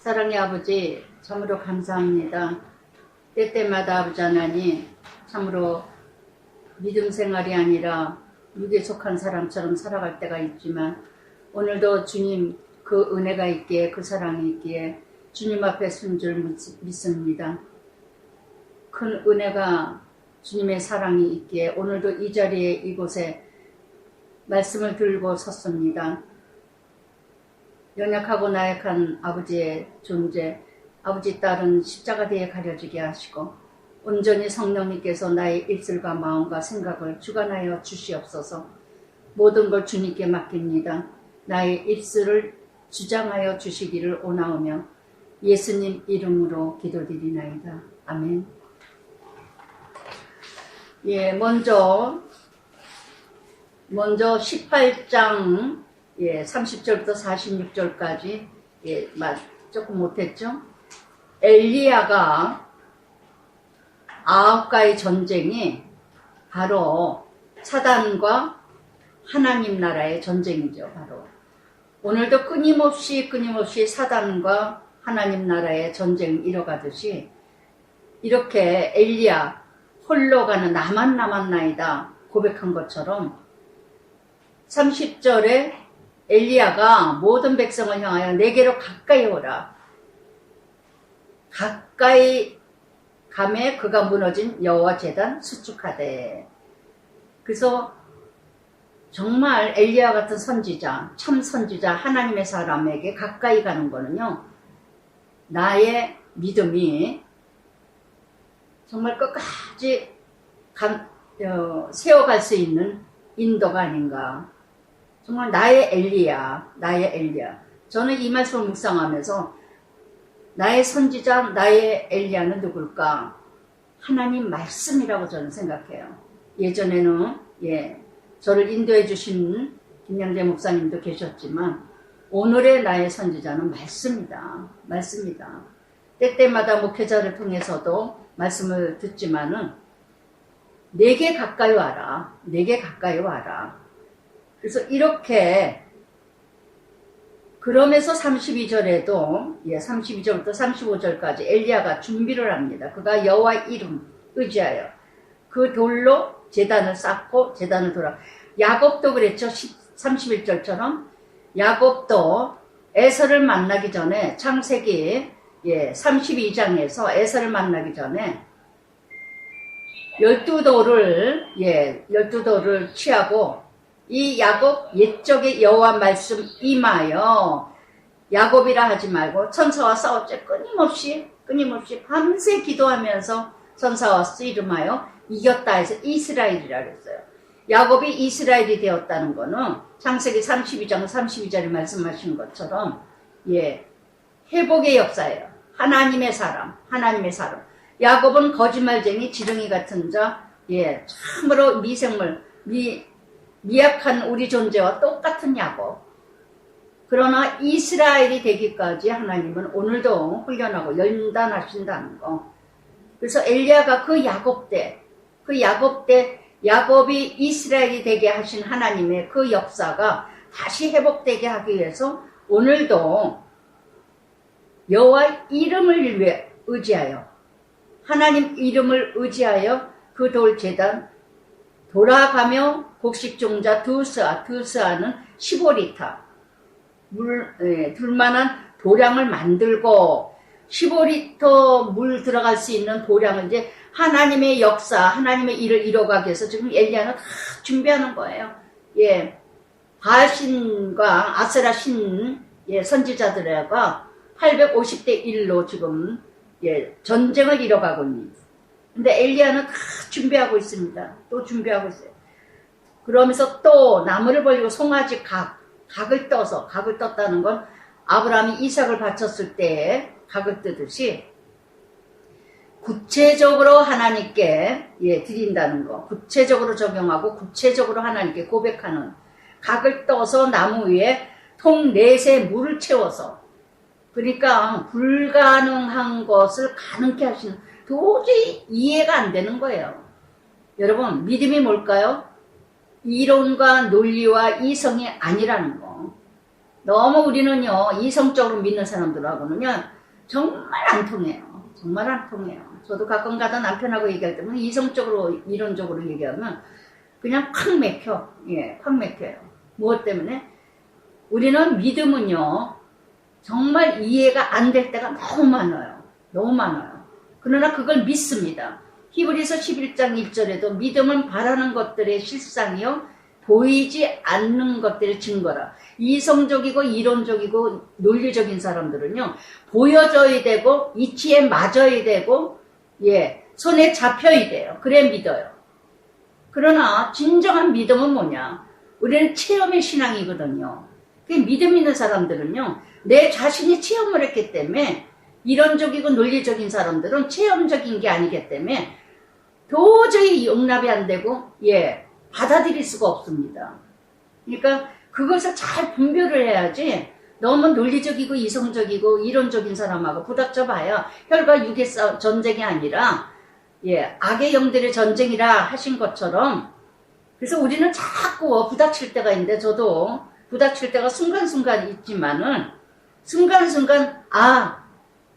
사랑의 아버지, 참으로 감사합니다. 때때마다 아버지 하나님, 참으로 믿음 생활이 아니라 육에 속한 사람처럼 살아갈 때가 있지만, 오늘도 주님 그 은혜가 있기에, 그 사랑이 있기에 주님 앞에 쓴 줄 믿습니다. 큰 은혜가 주님의 사랑이 있기에 오늘도 이 자리에 이곳에 말씀을 들고 섰습니다. 연약하고 나약한 아버지의 존재, 아버지 딸은 십자가 뒤에 가려지게 하시고 온전히 성령님께서 나의 입술과 마음과 생각을 주관하여 주시옵소서. 모든 걸 주님께 맡깁니다. 나의 입술을 주장하여 주시기를 원하오며 예수님 이름으로 기도드리나이다. 아멘. 예, 먼저 18장 30절부터 46절까지 조금 못했죠. 엘리야가 아합과의 전쟁이 바로 사단과 하나님 나라의 전쟁이죠. 바로 오늘도 끊임없이 사단과 하나님 나라의 전쟁이 일어가듯이 이렇게 엘리야 홀로 가는 나만 남았나이다 고백한 것처럼 30절에 엘리야가 모든 백성을 향하여 내게로 가까이 오라. 가까이 감에 그가 무너진 여호와 제단 수축하되. 그래서 정말 엘리야 같은 선지자, 참 선지자, 하나님의 사람에게 가까이 가는 거는요, 나의 믿음이 정말 끝까지 세워갈 수 있는 인도가 아닌가. 정말 나의 엘리야. 저는 이 말씀을 묵상하면서 나의 선지자, 나의 엘리야는 누굴까? 하나님 말씀이라고 저는 생각해요. 예전에는 저를 인도해 주신 김양재 목사님도 계셨지만 오늘의 나의 선지자는 말씀이다. 때때마다 목회자를 통해서도 말씀을 듣지만은 내게 가까이 와라. 그래서 이렇게 그러면서 32절에도 32절부터 35절까지 엘리야가 준비를 합니다. 그가 여호와 이름 의지하여 그 돌로 제단을 쌓고 제단을 돌아. 야곱도 그랬죠. 31절처럼 야곱도 에서를 만나기 전에 창세기 32장에서 에서를 만나기 전에 12돌을 취하고 이 야곱 옛적의 여호와 말씀 임하여 야곱이라 하지 말고 천사와 싸웠죠. 끊임없이 밤새 기도하면서 천사와 씨름하여 이겼다 해서 이스라엘이라 그랬어요. 야곱이 이스라엘이 되었다는 거는 창세기 32장 32절에 말씀하신 것처럼 회복의 역사예요. 하나님의 사람. 야곱은 거짓말쟁이, 지렁이 같은 자, 참으로 미생물, 미약한 우리 존재와 똑같은 야곱. 그러나 이스라엘이 되기까지 하나님은 오늘도 훈련하고 연단하신다는 거. 그래서 엘리야가 그 야곱 때 야곱이 이스라엘이 되게 하신 하나님의 그 역사가 다시 회복되게 하기 위해서 오늘도 여호와 이름을 의지하여 하나님 이름을 의지하여 그 돌제단 돌아가며 곡식종자 드스아는 15리터 둘만한 도량을 만들고 15리터 물 들어갈 수 있는 도량을 이제 하나님의 역사, 하나님의 일을 이뤄가기 위해서 지금 엘리야는 다 준비하는 거예요. 바알신과 아세라 신 선지자들과 850대 1로 지금 전쟁을 이뤄가고 있는. 근데 엘리야는 다 준비하고 있습니다. 또 준비하고 있어요. 그러면서 또 나무를 벌리고 송아지 각을 떴다는 건 아브라함이 이삭을 바쳤을 때 각을 뜨듯이 구체적으로 하나님께 드린다는 거. 구체적으로 적용하고 구체적으로 하나님께 고백하는 각을 떠서 나무 위에 통 넷에 물을 채워서 그러니까 불가능한 것을 가능케 하시는 도저히 이해가 안 되는 거예요. 여러분 믿음이 뭘까요? 이론과 논리와 이성이 아니라는 거. 너무 우리는요, 이성적으로 믿는 사람들하고는요, 정말 안 통해요. 정말 안 통해요. 저도 가끔 가다 남편하고 얘기할 때는 이성적으로, 이론적으로 얘기하면 그냥 콱 맥혀. 예, 콱 맥혀요. 무엇 때문에? 우리는 믿음은요, 정말 이해가 안 될 때가 너무 많아요. 너무 많아요. 그러나 그걸 믿습니다. 히브리서 11장 1절에도 믿음은 바라는 것들의 실상이요, 보이지 않는 것들의 증거라. 이성적이고 이론적이고 논리적인 사람들은요, 보여져야 되고 이치에 맞아야 되고, 예, 손에 잡혀야 돼요. 그래 믿어요. 그러나 진정한 믿음은 뭐냐? 우리는 체험의 신앙이거든요. 그 믿음 있는 사람들은요, 내 자신이 체험을 했기 때문에, 이론적이고 논리적인 사람들은 체험적인 게 아니기 때문에 도저히 용납이 안 되고, 예, 받아들일 수가 없습니다. 그러니까 그것을 잘 분별을 해야지, 너무 논리적이고 이성적이고 이론적인 사람하고 부닥쳐 봐야 혈과 육의 전쟁이 아니라, 예, 악의 영들의 전쟁이라 하신 것처럼. 그래서 우리는 자꾸 부닥칠 때가 있는데, 저도 부닥칠 때가 순간순간 있지만은 순간순간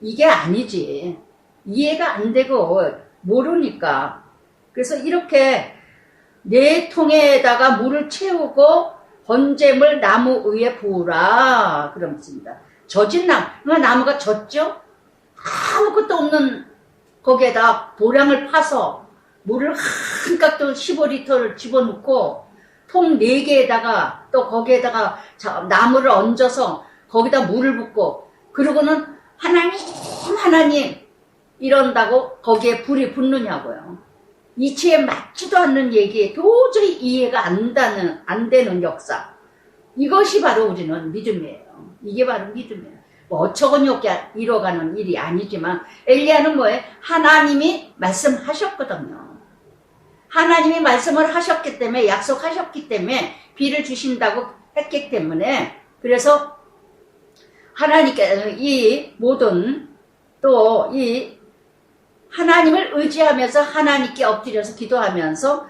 이게 아니지, 이해가 안 되고 모르니까. 그래서 이렇게 네 통에다가 물을 채우고 번제물 나무 위에 부으라 그럽니다. 젖은 나무가 젖죠? 아무것도 없는 거기에다 도량을 파서 물을 한값 또 15리터를 집어넣고 통 4개에다가 또 거기에다가 나무를 얹어서 거기다 물을 붓고, 그러고는 하나님 이런다고 거기에 불이 붙느냐고요. 이치에 맞지도 않는 얘기에 도저히 이해가 안 되는 역사. 이것이 바로 우리는 믿음이에요. 이게 바로 믿음이에요. 뭐 어처구니없게 이뤄가는 일이 아니지만, 엘리야는 뭐예요? 하나님이 말씀하셨거든요. 하나님이 말씀을 하셨기 때문에, 약속하셨기 때문에 비를 주신다고 했기 때문에, 그래서 하나님께 이 모든 또 이 하나님을 의지하면서 하나님께 엎드려서 기도하면서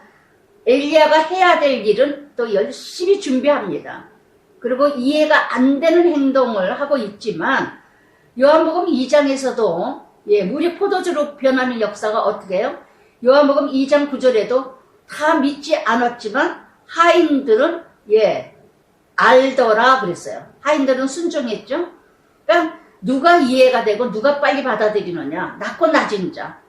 엘리야가 해야 될 일은 또 열심히 준비합니다. 그리고 이해가 안 되는 행동을 하고 있지만, 요한복음 2장에서도 예, 물이 포도주로 변하는 역사가 어떻게 해요? 요한복음 2장 9절에도 다 믿지 않았지만 하인들은 예, 알더라 그랬어요. 하인들은 순종했죠. 그러니까 누가 이해가 되고 누가 빨리 받아들이느냐? 낮고 낮은 자,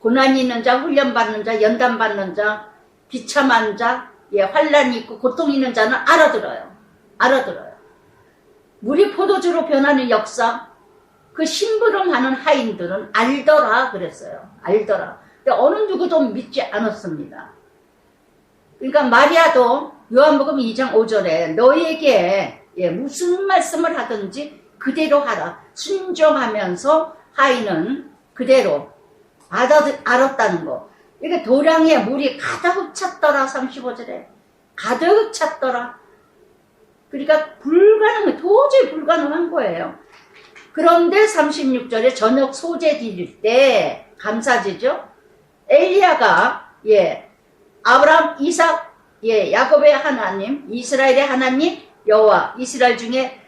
고난이 있는 자, 훈련받는 자, 연단받는 자, 비참한 자, 예, 환란이 있고 고통이 있는 자는 알아들어요. 알아들어요. 물이 포도주로 변하는 역사, 그 심부름하는 하인들은 알더라 그랬어요. 알더라. 근데 어느 누구도 믿지 않았습니다. 그러니까 마리아도 요한복음 2장 5절에 너희에게 예, 무슨 말씀을 하든지 그대로 하라. 순종하면서 하인은 그대로 알았다는 거. 이게 도량에 물이 가득 찼더라. 35절에 가득 찼더라. 그러니까 도저히 불가능한 거예요. 그런데 36절에 저녁 소재 드릴 때 감사지죠. 엘리야가 예, 아브라함, 이삭, 예, 야곱의 하나님, 이스라엘의 하나님 여호와, 이스라엘 중에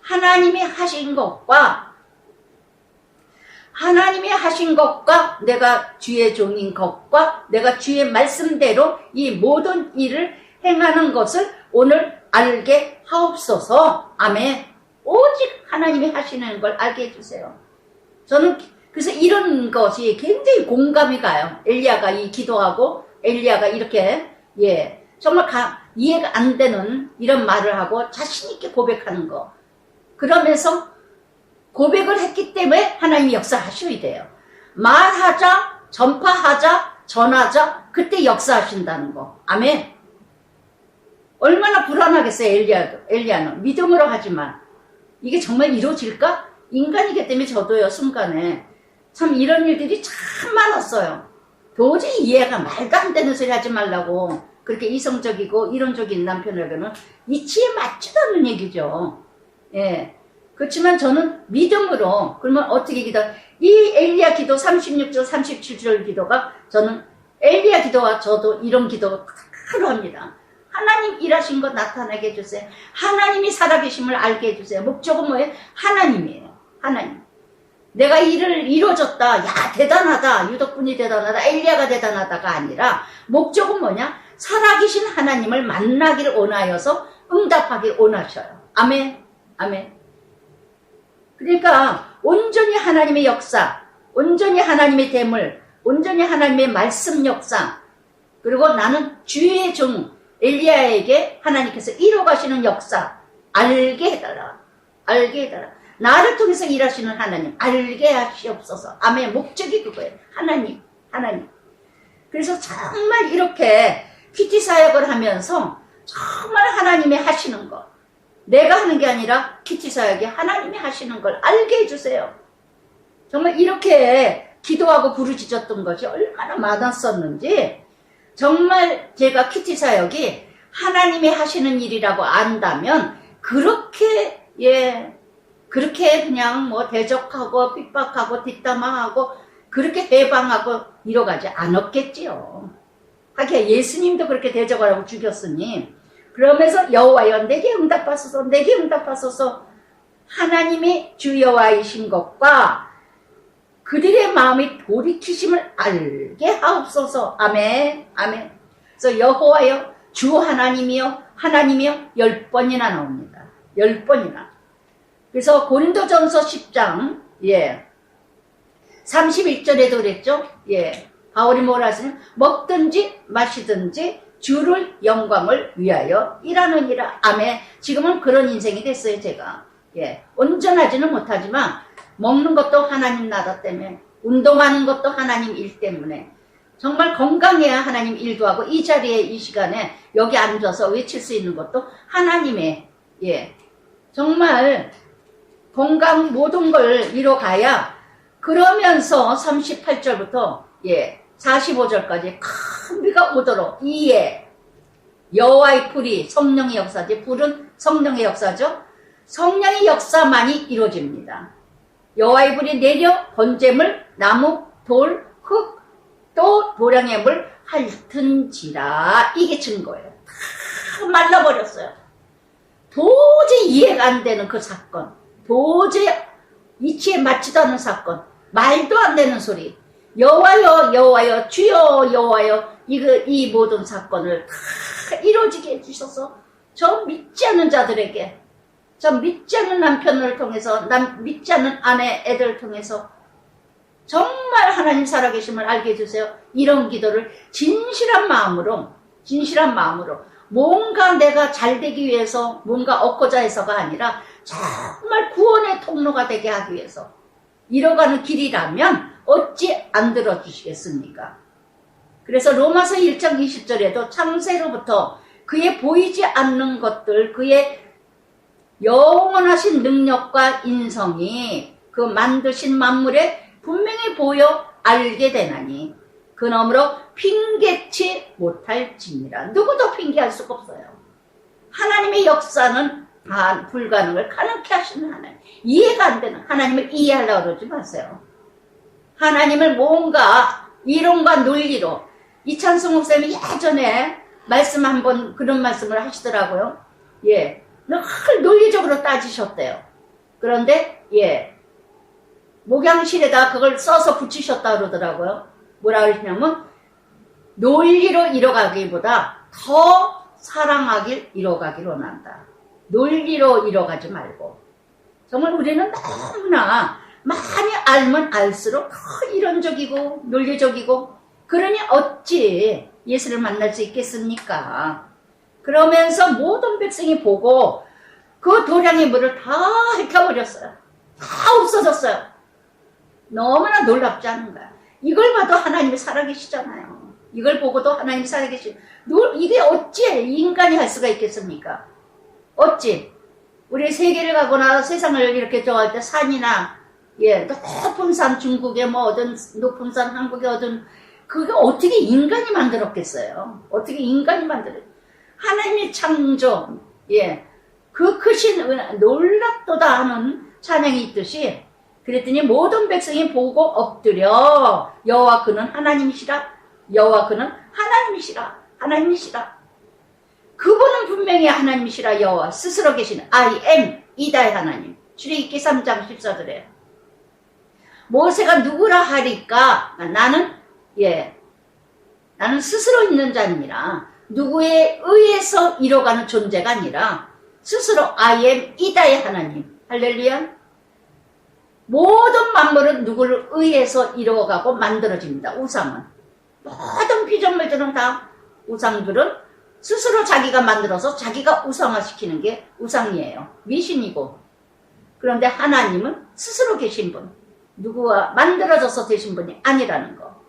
하나님이 하신 것과 내가 주의 종인 것과 내가 주의 말씀대로 이 모든 일을 행하는 것을 오늘 알게 하옵소서. 아멘. 오직 하나님이 하시는 걸 알게 해주세요. 저는 그래서 이런 것이 굉장히 공감이 가요. 엘리야가 이 기도하고 엘리야가 이렇게 예, 정말 이해가 안 되는 이런 말을 하고 자신 있게 고백하는 거. 그러면서 고백을 했기 때문에 하나님이 역사하셔야 돼요. 말하자, 전파하자, 전하자, 그때 역사하신다는 거. 아멘. 얼마나 불안하겠어요. 엘리야는 믿음으로 하지만 이게 정말 이루어질까? 인간이기 때문에 저도요, 순간에 참 이런 일들이 참 많았어요. 도저히 이해가 말도 안 되는 소리 하지 말라고 그렇게 이성적이고 이론적인 남편에게는 이치에 맞지도 않는 얘기죠. 예. 그렇지만 저는 믿음으로, 그러면 어떻게 이 엘리야 기도 36절, 37절 기도가 저는 엘리야 기도와 저도 이런 기도 하루 합니다. 하나님 일하신 거 나타나게 해주세요. 하나님이 살아계심을 알게 해주세요. 목적은 뭐예요? 하나님이에요. 하나님. 내가 일을 이뤄줬다. 야, 대단하다. 유덕분이 대단하다. 엘리야가 대단하다가 아니라 목적은 뭐냐? 살아계신 하나님을 만나기를 원하여서 응답하기를 원하셔요. 아멘. 아멘. 그러니까 온전히 하나님의 역사, 온전히 하나님의 대물, 온전히 하나님의 말씀 역사, 그리고 나는 주의 종 엘리야에게 하나님께서 이뤄가시는 역사 알게 해달라. 알게 해달라. 나를 통해서 일하시는 하나님 알게 하시옵소서. 아멘. 목적이 그거예요. 하나님. 하나님. 그래서 정말 이렇게 큐티 사역을 하면서 정말 하나님이 하시는 것, 내가 하는 게 아니라 큐티 사역이 하나님이 하시는 걸 알게 해주세요. 정말 이렇게 기도하고 부르짖었던 것이 얼마나 많았었는지, 정말 제가 큐티 사역이 하나님이 하시는 일이라고 안다면 그렇게 그렇게 그냥 뭐 대적하고 핍박하고 뒷담화하고 그렇게 해방하고 이뤄가지 않았겠지요. 하긴 예수님도 그렇게 대적을 하고 죽였으니, 그러면서 여호와여 내게 응답하소서, 내게 응답하소서. 하나님이 주 여호와이신 것과 그들의 마음이 돌이키심을 알게 하옵소서. 아멘. 아멘. 그래서 여호와여 주 하나님이여 하나님이여 10번이나 나옵니다. 10번이나. 그래서 고린도전서 10장 31절에도 그랬죠. 바울이 뭐라 하시냐? 먹든지 마시든지 주를 영광을 위하여 일하느니라. 아멘. 지금은 그런 인생이 됐어요. 제가 온전하지는 못하지만 먹는 것도 하나님 나라 때문에, 운동하는 것도 하나님 일 때문에, 정말 건강해야 하나님 일도 하고, 이 자리에 이 시간에 여기 앉아서 외칠 수 있는 것도 하나님의 정말 건강 모든 걸 이뤄가야. 그러면서 38절부터 45절까지 큰 비가 오도록 이에 여호와의 불이, 성령의 역사지, 불은 성령의 역사죠. 성령의 역사만이 이루어집니다. 여호와의 불이 내려 번제물, 나무, 돌, 흙, 또 도량의 물 핥은지라. 이게 증거예요. 다 말라버렸어요. 도저히 이해가 안 되는 그 사건, 도저히 이치에 맞지도 않는 사건, 말도 안 되는 소리. 여호와여 여호와여 주여 여호와여, 이 모든 사건을 다 이루어지게 해주셔서 저 믿지 않는 자들에게, 저 믿지 않는 남편을 통해서, 믿지 않는 아내, 애들을 통해서 정말 하나님 살아계심을 알게 해주세요. 이런 기도를 진실한 마음으로 뭔가 내가 잘되기 위해서 뭔가 얻고자 해서가 아니라 정말 구원의 통로가 되게 하기 위해서 이뤄가는 길이라면 어찌 안 들어주시겠습니까? 그래서 로마서 1장 20절에도 창세로부터 그의 보이지 않는 것들, 그의 영원하신 능력과 인성이 그 만드신 만물에 분명히 보여 알게 되나니 그러므로 핑계치 못할지니라. 누구도 핑계할 수가 없어요. 하나님의 역사는 다 불가능을 가능케 하시는 하나님, 이해가 안 되는 하나님을 이해하려고 그러지 마세요. 하나님을 뭔가 이론과 논리로, 이찬성 목사님이 예전에 말씀 한번 그런 말씀을 하시더라고요. 늘 논리적으로 따지셨대요. 그런데 목양실에다 그걸 써서 붙이셨다 그러더라고요. 뭐라 그러시냐면 논리로 이뤄가기보다 더 사랑하길 이뤄가길 원한다. 논리로 이뤄가지 말고. 정말 우리는 너무나 많이 알면 알수록 더 이론적이고 논리적이고, 그러니 어찌 예수를 만날 수 있겠습니까? 그러면서 모든 백성이 보고 그 도량의 물을 다 핥아버렸어요. 다 없어졌어요. 너무나 놀랍지 않은가. 이걸 봐도 하나님이 살아계시잖아요. 이걸 보고도 하나님이 살아계시. 이게 어찌 인간이 할 수가 있겠습니까? 어찌 우리 세계를 가거나 세상을 이렇게 좋아할 때 산이나 높은 산, 중국의 뭐 어떤 높은 산, 한국의 어떤, 그게 어떻게 인간이 만들었겠어요? 어떻게 인간이 하나님의 창조, 그 크신 놀랍도다 하는 찬양이 있듯이, 그랬더니 모든 백성이 보고 엎드려 여호와 그는 하나님이시라, 여호와 그는 하나님이시라, 하나님이시라. 그분은 분명히 하나님이시라 여호와 스스로 계신 I am 이다의 하나님. 출애굽기 3장 14절에 모세가 누구라 하리까 나는 나는 스스로 있는 자니라. 누구에 의해서 이뤄가는 존재가 아니라 스스로 I am 이다의 하나님. 할렐루야. 모든 만물은 누구를 의해서 이루어가고 만들어집니다. 우상은. 모든 피조물들은 다 우상들은 스스로 자기가 만들어서 자기가 우상화시키는 게 우상이에요. 미신이고. 그런데 하나님은 스스로 계신 분. 누구와 만들어져서 되신 분이 아니라는 거.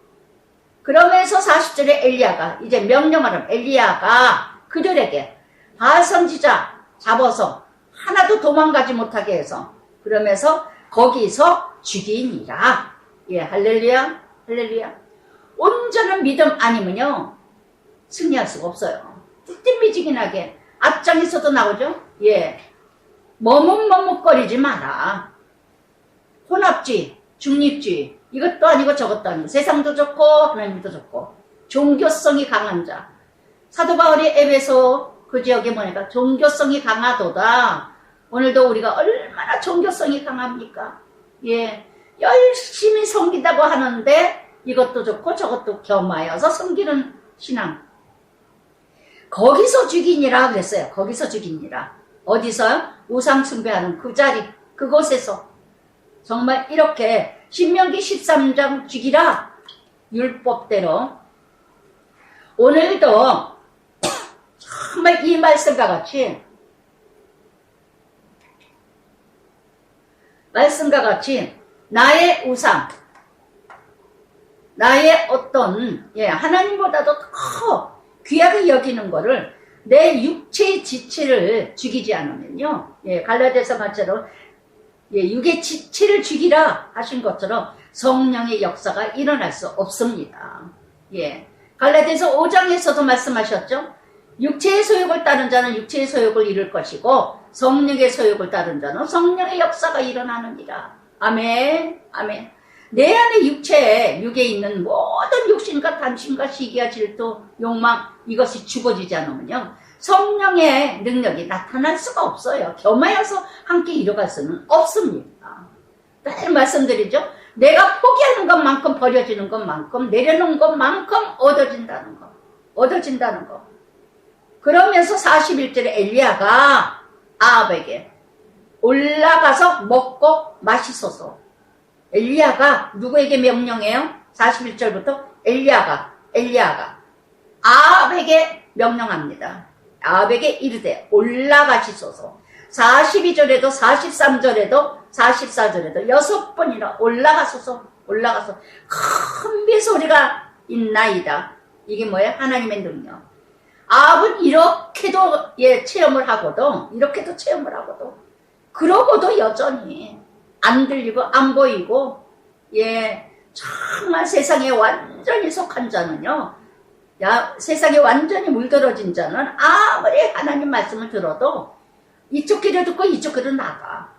그러면서 40절에 엘리야가 이제 명령하는 엘리야가 그들에게 바알 선지자 잡아서 하나도 도망가지 못하게 해서 그러면서 거기서 죽이니라. 예, 할렐루야, 할렐루야. 온전한 믿음 아니면요 승리할 수가 없어요. 띠띠미지근하게 앞장에서도 나오죠. 예, 머뭇머뭇거리지 마라. 혼합주의, 중립주의 이것도 아니고 저것도 아니고 세상도 좋고 하나님도 좋고 종교성이 강한 자. 사도 바울이 에베소 그 지역에 보니까 종교성이 강하도다. 오늘도 우리가 얼마나 종교성이 강합니까? 예, 열심히 섬긴다고 하는데 이것도 좋고 저것도 겸하여서 섬기는 신앙. 거기서 죽이니라 그랬어요. 거기서 죽이니라. 어디서요? 우상 숭배하는 그 자리, 그곳에서. 정말 이렇게 신명기 13장 죽이라 율법대로 오늘도 정말 이 말씀과 같이 나의 우상, 나의 어떤 하나님보다도 더 귀하게 여기는 거를 내 육체의 지체를 죽이지 않으면요. 갈라디아서 말처럼 육의 지체를 죽이라 하신 것처럼 성령의 역사가 일어날 수 없습니다. 갈라디아서 5장에서도 말씀하셨죠. 육체의 소욕을 따른 자는 육체의 소욕을 이룰 것이고 성령의 소욕을 따른 자는 성령의 역사가 일어나느니라. 아멘, 아멘. 내 안의 육에 있는 모든 욕심과 탐심과 시기와 질투, 욕망 이것이 죽어지지 않으면요 성령의 능력이 나타날 수가 없어요. 겸하여서 함께 이뤄갈 수는 없습니다. 늘 말씀드리죠. 내가 포기하는 것만큼 버려지는 것만큼 내려놓은 것만큼 얻어진다는 거. 그러면서 41절에 엘리야가 아합에게 올라가서 먹고 마시소서. 엘리야가 누구에게 명령해요? 41절부터 엘리야가 아합에게 명령합니다. 아합에게 이르되 올라가시소서. 42절에도 43절에도 44절에도 6번이나 올라가소서. 큰 비소리가 있나이다. 이게 뭐예요? 하나님의 능력. 아합은 이렇게도 체험을 하고도 그러고도 여전히 안 들리고 안 보이고 정말 세상에 완전히 속한 자는요, 세상에 완전히 물들어진 자는 아무리 하나님 말씀을 들어도 이쪽 귀를 듣고 이쪽 귀를 나가.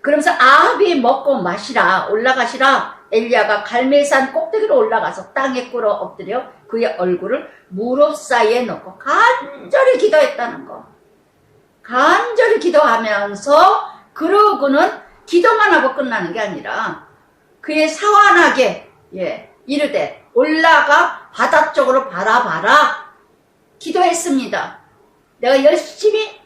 그러면서 아합이 먹고 마시라 올라가시라. 엘리야가 갈멜산 꼭대기로 올라가서 땅에 꿇어 엎드려 그의 얼굴을 무릎 사이에 넣고 간절히 기도했다는 거. 간절히 기도하면서 그러고는 기도만 하고 끝나는 게 아니라 그의 사완하게 이르되 올라가 바다 쪽으로 바라봐라 기도했습니다. 내가 열심히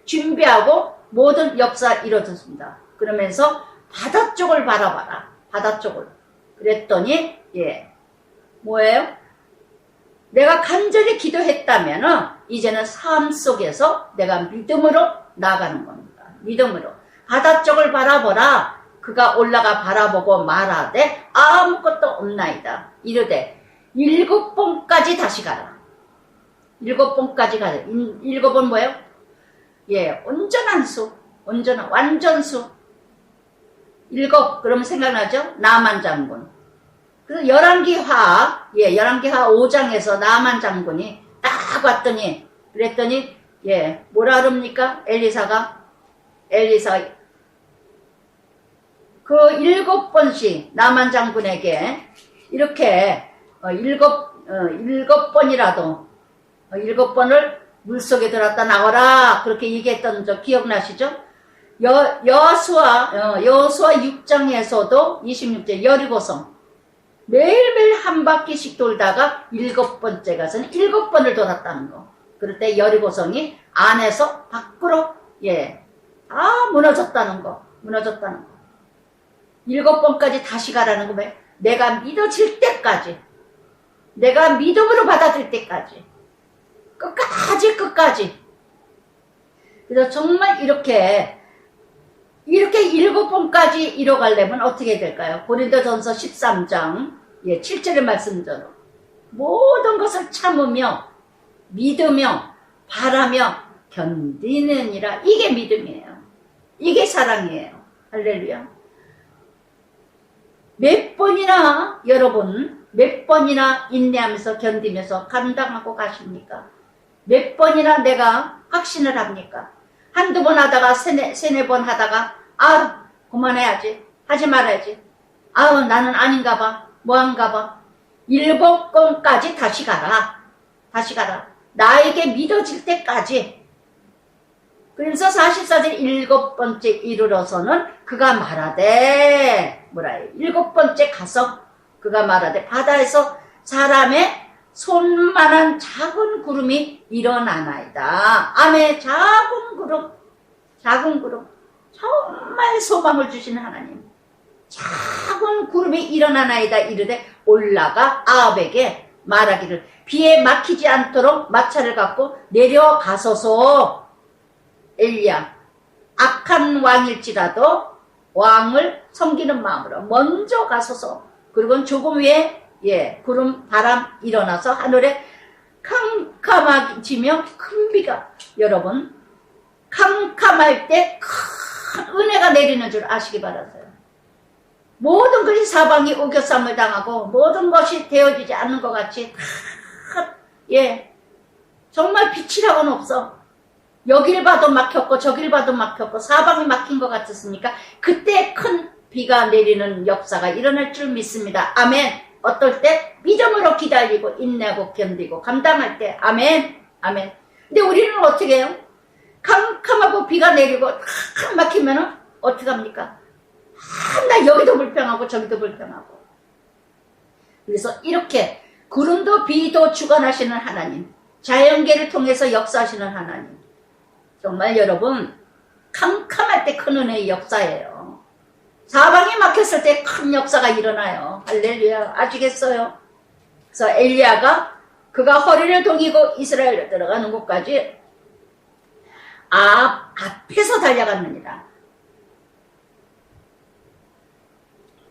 준비하고 모든 역사 이루어졌습니다. 그러면서 바다 쪽을 바라봐라. 바다 쪽을. 그랬더니 뭐예요? 내가 간절히 기도했다면은 이제는 삶 속에서 내가 믿음으로 나가는 겁니다. 믿음으로. 바다 쪽을 바라보라. 그가 올라가 바라보고 말하되 아무것도 없나이다. 이르되 7번까지 다시 가라. 7번까지 가라. 7번 뭐예요? 온전한 수. 완전수. 7, 그러면 생각나죠? 나만 장군. 그래서 열왕기하 5장에서 나만 장군이 딱 왔더니, 그랬더니, 뭐라 그럽니까? 엘리사가 그 7번씩 나만 장군에게 이렇게 7번이라도 7번을 물속에 들었다 나와라 그렇게 얘기했던 저 기억나시죠? 여수와 6장에서도 26절 여리고성 매일매일 한 바퀴씩 돌다가 7번째 가서는 7번을 돌았다는 거. 그럴 때 여리고성이 안에서 밖으로 다 무너졌다는 거. 7번까지 다시 가라는 거. 내가 믿어질 때까지, 내가 믿음으로 받아들일 때까지, 끝까지. 그래서 정말 이렇게 7번까지 이뤄가려면 어떻게 될까요? 고린도전서 13장 7절의 말씀대로 모든 것을 참으며 믿으며 바라며 견디느니라. 이게 믿음이에요. 이게 사랑이에요. 할렐루야. 몇 번이나 여러분 몇 번이나 인내하면서 견디면서 감당하고 가십니까? 몇 번이나 내가 확신을 합니까? 한두 번 하다가 세네 번 하다가 그만해야지, 하지 말아야지, 나는 아닌가 봐, 뭐한가 봐. 7번까지 다시 가라. 나에게 믿어질 때까지. 그래서 44절 7번째 이르러서는 그가 말하되 7번째 가서 그가 말하되 바다에서 사람의 손만한 작은 구름이 일어나나이다. 아멘. 작은 구름. 정말 소망을 주시는 하나님. 작은 구름이 일어나나이다 이르되 올라가 아합에게 말하기를 비에 막히지 않도록 마차를 갖고 내려가소서. 엘리야 악한 왕일지라도 왕을 섬기는 마음으로 먼저 가소서. 그리고 조금 후에 구름 바람 일어나서 하늘에 캄캄해지며 큰 비가, 여러분 캄캄할 때 큰 은혜가 내리는 줄 아시기 바라세요. 모든 것이 사방이 우겨쌈을 당하고 모든 것이 되어지지 않는 것 같이 정말 빛이라고는 없어. 여길 봐도 막혔고 저길 봐도 막혔고 사방이 막힌 것 같았으니까 그때 큰 비가 내리는 역사가 일어날 줄 믿습니다. 아멘. 어떨 때 믿음으로 기다리고 인내하고 견디고 감당할 때 아멘. 근데 우리는 어떻게 해요? 캄캄하고 비가 내리고 탁 막히면은 어떻게 합니까? 나 여기도 불평하고 저기도 불평하고. 그래서 이렇게 구름도 비도 주관하시는 하나님, 자연계를 통해서 역사하시는 하나님, 정말 여러분 캄캄할 때 큰 은혜의 역사예요. 사방이 막혔을 때 큰 역사가 일어나요. 할렐루야. 아시겠어요? 그래서 엘리야가 그가 허리를 동이고 이스라엘로 들어가는 곳까지 앞에서 달려갔느니라.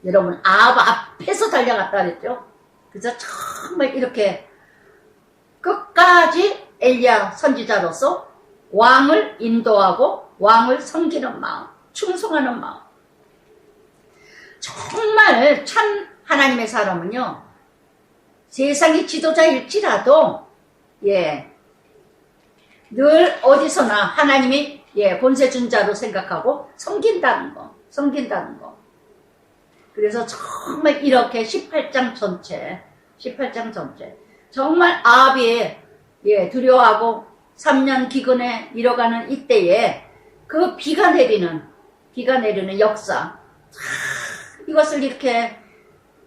여러분 앞에서 달려갔다 그랬죠? 그래서 정말 이렇게 끝까지 엘리야 선지자로서 왕을 인도하고 왕을 섬기는 마음, 충성하는 마음. 정말 참 하나님의 사람은요, 세상의 지도자일지라도 늘 어디서나 하나님이 본세 준 자로 생각하고 섬긴다는 거. 그래서 정말 이렇게 18장 전체 정말 아합이 두려워하고 3년 기근에 이뤄가는 이때에 그 비가 내리는 역사, 이것을 이렇게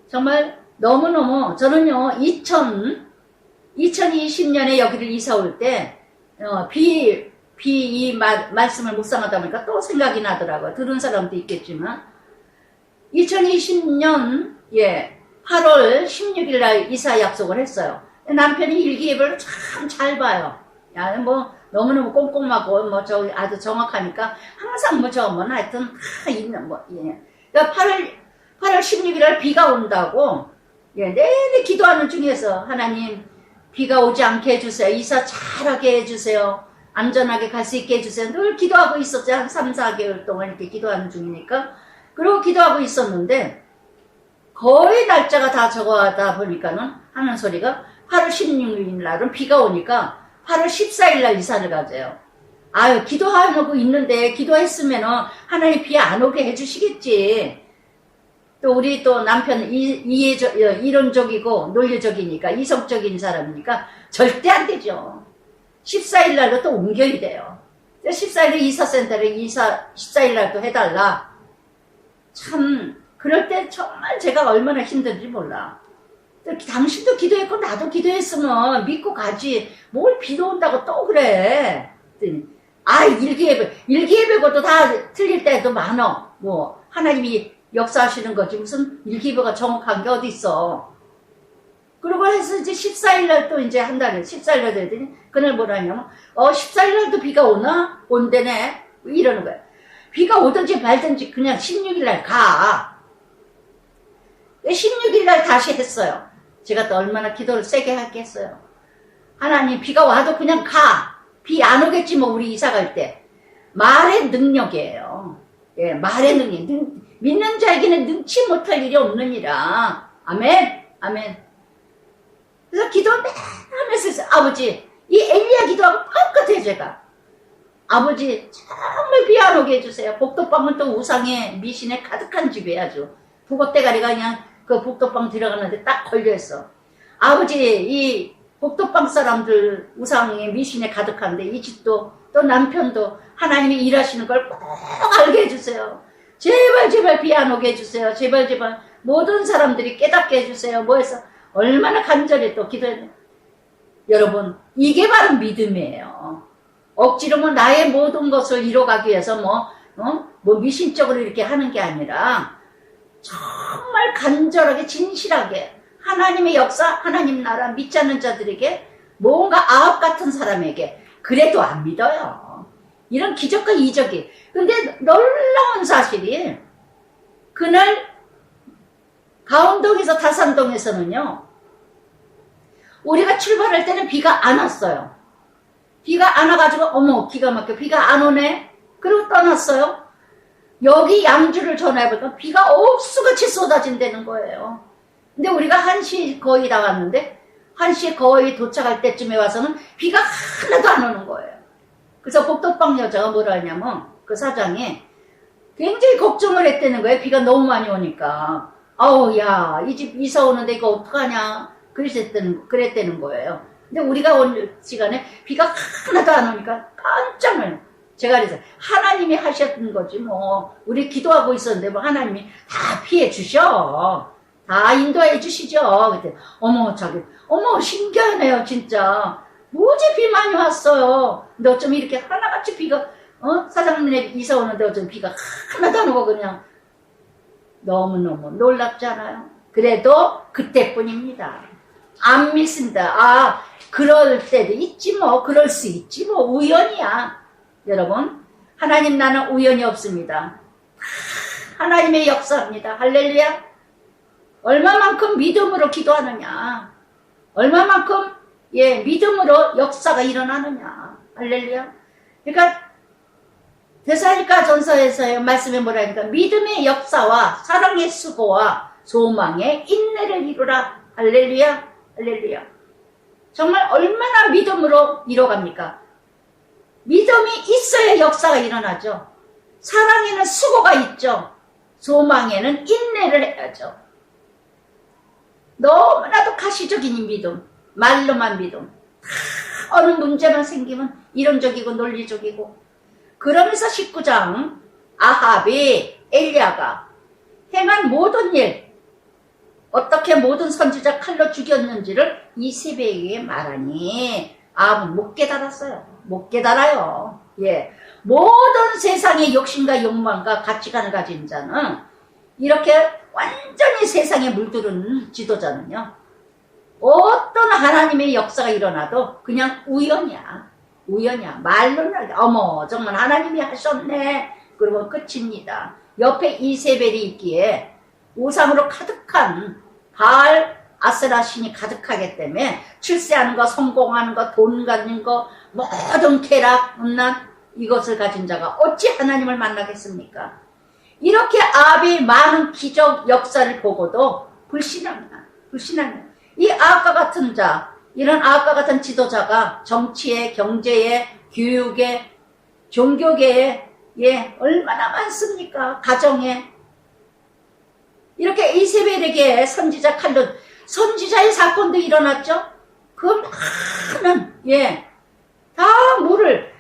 정말 너무너무, 저는요 2020년에 여기를 이사 올 때 이 말씀을 묵상하다 보니까 또 생각이 나더라고요. 들은 사람도 있겠지만 2020년 8월 16일 날 이사 약속을 했어요. 남편이 일기예보를 참 잘 봐요. 너무너무 꼼꼼하고 아주 정확하니까 항상 하여튼 다 있는 그러니까 8월 16일 날 비가 온다고 내내 기도하는 중에서 하나님 비가 오지 않게 해주세요. 이사 잘하게 해주세요. 안전하게 갈 수 있게 해주세요. 늘 기도하고 있었죠. 한 3, 4개월 동안 이렇게 기도하는 중이니까. 그리고 기도하고 있었는데 거의 날짜가 다 적어가다 보니까는 하는 소리가 8월 16일 날은 비가 오니까 8월 14일 날 이사를 가세요. 기도하고 있는데 기도했으면은 하나님 비 안 오게 해주시겠지. 또 우리 또 남편은 이론적이고 논리적이니까 이성적인 사람이니까 절대 안 되죠. 14일 날로 또 옮겨야 돼요. 14일에 이사센터를 14일 날도 해달라. 참 그럴 때 정말 제가 얼마나 힘든지 몰라. 당신도 기도했고 나도 기도했으면 믿고 가지. 뭘 비도 온다고 또 그래. 일기예배고도 다 틀릴 때도 많어. 뭐 하나님이 역사하시는 거지 무슨 일기예배가 정확한 게 어디 있어. 그러고 해서 이제 14일 날 또 이제 한다네. 14일 날 되더니 그날 뭐라냐면 14일 날도 비가 오나? 온대네. 이러는 거야. 비가 오든지 말든지 그냥 16일 날 가. 16일 날 다시 했어요. 제가 또 얼마나 기도를 세게 하겠어요. 하나님 비가 와도 그냥 가. 비 안 오겠지 뭐 우리 이사 갈 때. 말의 능력이에요. 예, 말의 능력. 믿는 자에게는 능치 못할 일이 없느니라. 아멘. 아멘. 그래서 기도 하면서 아버지 이 엘리야 기도하고 똑같아요. 제가 아버지 정말 비 안 오게 해주세요. 복도방은 또 우상에 미신에 가득한 집이에요. 아주 북어대가리가 그냥 그 복도방 들어가는데 딱 걸려있어. 아버지 이 복도방 사람들 우상에 미신에 가득한데 이 집도 또 남편도 하나님이 일하시는 걸 꼭 알게 해주세요. 제발 비 안 오게 해주세요. 제발 모든 사람들이 깨닫게 해주세요. 뭐 해서 얼마나 간절히 또 기도했네. 여러분 이게 바로 믿음이에요. 억지로 뭐 나의 모든 것을 이뤄가기 위해서 뭐 미신적으로 이렇게 하는 게 아니라 정말 간절하게 진실하게 하나님의 역사, 하나님 나라 믿지 않는 자들에게 뭔가 아합 같은 사람에게 그래도 안 믿어요. 이런 기적과 이적이. 근데 놀라운 사실이 그날 가운동에서 다산동에서는요. 우리가 출발할 때는 비가 안 왔어요. 비가 안 와가지고 어머 기가 막혀 비가 안 오네. 그리고 떠났어요. 여기 양주를 전화해보니까 비가 옥수같이 쏟아진다는 거예요. 근데 우리가 1시 거의 다 왔는데 1시에 거의 도착할 때쯤에 와서는 비가 하나도 안 오는 거예요. 그래서 복도방 여자가 뭐라 하냐면 그 사장이 굉장히 걱정을 했다는 거예요. 비가 너무 많이 오니까. 아우 야 이 집 이사 오는데 이거 어떡하냐 그랬다는 거예요. 근데 우리가 온 시간에 비가 하나도 안 오니까 깜짝 놀라요. 제가 그래서 하나님이 하셨던 거지 뭐 우리 기도하고 있었는데 뭐 하나님이 다 피해 주셔. 다 인도해 주시죠. 그때 어머 신기하네요 진짜. 뭐지 비 많이 왔어요. 근데 어쩜 이렇게 하나같이 비가 사장님네 이사 오는데 어쩜 비가 하나도 안 오고 그냥 너무너무 놀랍잖아요. 그래도 그때뿐입니다. 안 믿습니다. 그럴 때도 있지 뭐. 그럴 수 있지 뭐. 우연이야. 여러분 하나님 나는 우연이 없습니다. 하나님의 역사입니다. 할렐루야. 얼마만큼 믿음으로 기도하느냐. 얼마만큼 믿음으로 역사가 일어나느냐. 할렐루야. 그러니까 데살로니가 전서에서의 말씀에 뭐라니까 믿음의 역사와 사랑의 수고와 소망의 인내를 이루라. 할렐루야. 할렐루야. 정말 얼마나 믿음으로 이뤄갑니까? 믿음이 있어야 역사가 일어나죠. 사랑에는 수고가 있죠. 소망에는 인내를 해야죠. 너무나도 가시적인 믿음, 말로만 믿음. 어느 문제만 생기면 이론적이고 논리적이고. 그러면서 19장 아합이 엘리야가 행한 모든 일, 어떻게 모든 선지자 칼로 죽였는지를 이세벨에게 말하니 아합은 못 깨달았어요. 못 깨달아요. 모든 세상의 욕심과 욕망과 가치관을 가진 자는 이렇게 완전히 세상에 물들은 지도자는요. 어떤 하나님의 역사가 일어나도 그냥 우연이야. 말로는 어머 정말 하나님이 하셨네. 그러면 끝입니다. 옆에 이세벨이 있기에 우상으로 가득한 바알 아세라 신이 가득하기 때문에 출세하는 거, 성공하는 거, 돈 가진 거, 모든 쾌락, 음란 이것을 가진 자가 어찌 하나님을 만나겠습니까? 이렇게 아합이 많은 기적 역사를 보고도 불신합니다. 이 아합과 같은 자, 이런 아합과 같은 지도자가 정치에, 경제에, 교육에, 종교계에 얼마나 많습니까? 가정에. 이렇게 이세벨에게 선지자 칼로 선지자의 사건도 일어났죠. 그 많은 다 물을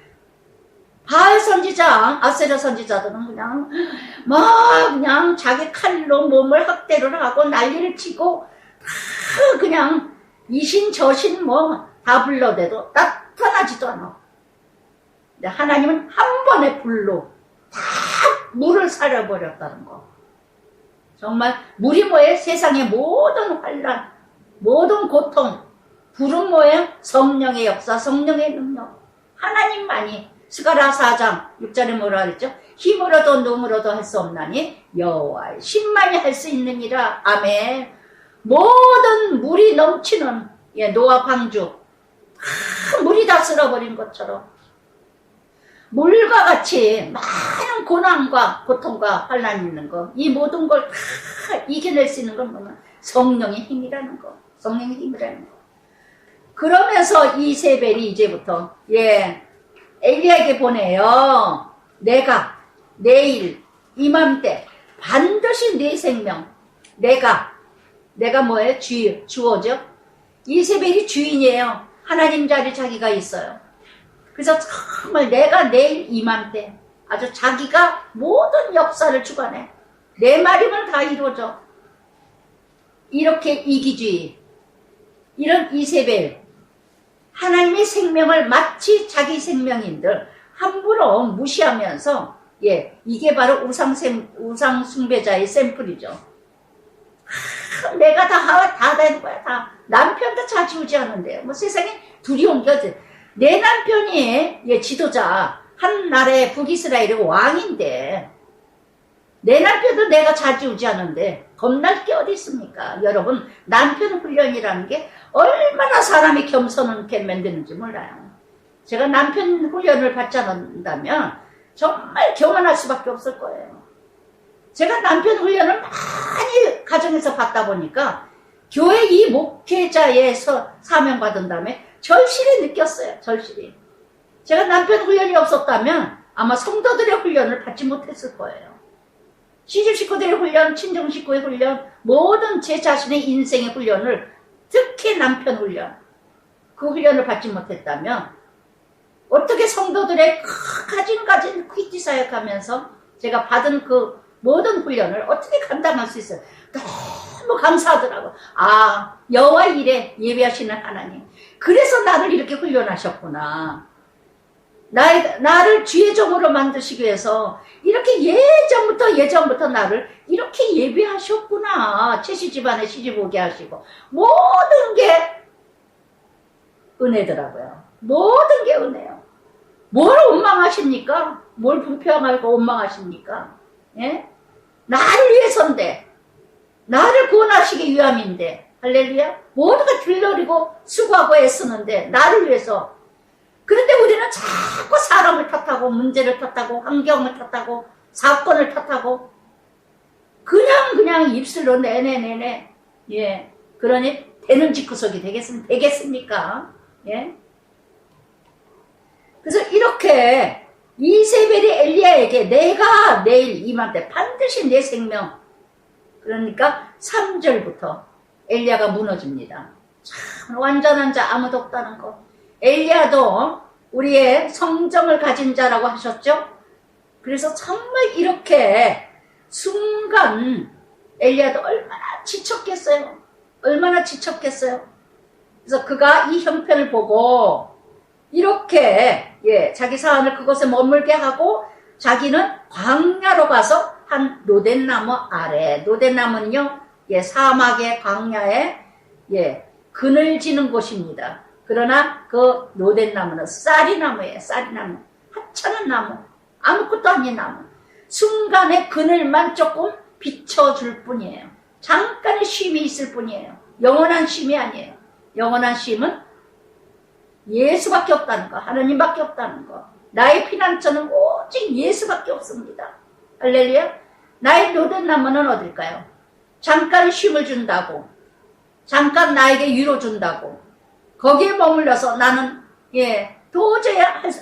바알 선지자, 아세라 선지자들은 그냥 그냥 자기 칼로 몸을 학대를 하고 난리를 치고 다 그냥 이신 저신 다 불러대도 나타나지도 않아. 근데 하나님은 한 번의 불로 다 물을 사려버렸다는 거. 정말 물이 뭐예요? 세상의 모든 환난, 모든 고통, 불은 뭐예요? 성령의 역사, 성령의 능력. 하나님만이 스가랴 4장 6절에 뭐라 그랬죠? 힘으로도 눈으로도 할 수 없나니 여호와의 신만이 할 수 있느니라. 아멘. 모든 물이 넘치는 노아 방주, 물이 다 쓸어버린 것처럼 물과 같이 많은 고난과 고통과 환난이 있는 거, 이 모든 걸 다 이겨낼 수 있는 건 뭐냐? 성령의 힘이라는 거. 성령의 힘이라는 거. 그러면서 이세벨이 이제부터 엘리야에게 보내요. 내가 내일 이맘때 반드시 네 생명, 내가 뭐예요? 주어죠. 이세벨이 주인이에요. 하나님 자리 자기가 있어요. 그래서 정말 내가 내일 이맘때 아주 자기가 모든 역사를 주관해. 내 말이면 다 이루어져. 이렇게 이기주의, 이런 이세벨, 하나님의 생명을 마치 자기 생명인들 함부로 무시하면서 이게 바로 우상 숭배자의 샘플이죠. 내가 다 되는 거야. 다 남편도 자지우지 않은데요. 세상에 두려운 게 내 남편이 지도자, 한 나라의 북이스라엘의 왕인데 내 남편도 내가 자지우지 않은데 겁날 게 어디 있습니까? 여러분, 남편 훈련이라는 게 얼마나 사람이 겸손하게 만드는지 몰라요. 제가 남편 훈련을 받지 않는다면 정말 교만할 수밖에 없을 거예요. 제가 남편 훈련을 많이 가정에서 받다 보니까 교회 이 목회자의 사명 받은 다음에 절실히 느꼈어요. 절실히. 제가 남편 훈련이 없었다면 아마 성도들의 훈련을 받지 못했을 거예요. 시집 식구들의 훈련, 친정 식구의 훈련, 모든 제 자신의 인생의 훈련을, 특히 남편 훈련, 그 훈련을 받지 못했다면 어떻게 성도들의 가진 퀴티 사역하면서 제가 받은 그 모든 훈련을 어떻게 감당할 수 있어요? 너무 감사하더라고요. 여호와 일에 예배하시는 하나님, 그래서 나를 이렇게 훈련하셨구나. 나를 주의 종으로 만드시기 위해서 이렇게 예전부터 나를 이렇게 예배하셨구나. 채시 집안에 시집 오게 하시고 모든 게 은혜더라고요. 모든 게 은혜요. 뭘 원망하십니까? 뭘 불평하고 원망하십니까? 나를 위해서인데, 나를 구원하시기 위함인데, 할렐루야. 모두가 들러리고 수고하고 애쓰는데 나를 위해서. 그런데 우리는 자꾸 사람을 탓하고 문제를 탓하고 환경을 탓하고 사건을 탓하고 그냥 입술로 네네네네. 그러니 되는 집구석이 되겠습니까? 그래서 이렇게 이세벨이 엘리야에게 내가 내일 이맘때 반드시 내 생명, 그러니까 3절부터 엘리야가 무너집니다. 참 완전한 자 아무도 없다는 거. 엘리야도 우리의 성정을 가진 자라고 하셨죠. 그래서 정말 이렇게 순간 엘리야도 얼마나 지쳤겠어요. 얼마나 지쳤겠어요. 그래서 그가 이 형편을 보고 이렇게 자기 사안을 그곳에 머물게 하고 자기는 광야로 가서 한 로덴나무 아래, 로덴나무는요 사막의 광야에 그늘지는 곳입니다. 그러나 그 로덴나무는 쌀이나무예요. 쌀이나무, 하찮은 나무, 아무것도 아닌 나무. 순간에 그늘만 조금 비춰줄 뿐이에요. 잠깐의 쉼이 있을 뿐이에요. 영원한 쉼이 아니에요. 영원한 쉼은 예수밖에 없다는 거, 하나님밖에 없다는 거. 나의 피난처는 오직 예수밖에 없습니다. 할렐루야. 나의 로덴나무는 어딜까요? 잠깐 쉼을 준다고, 잠깐 나에게 위로 준다고, 거기에 머물러서 나는 도저히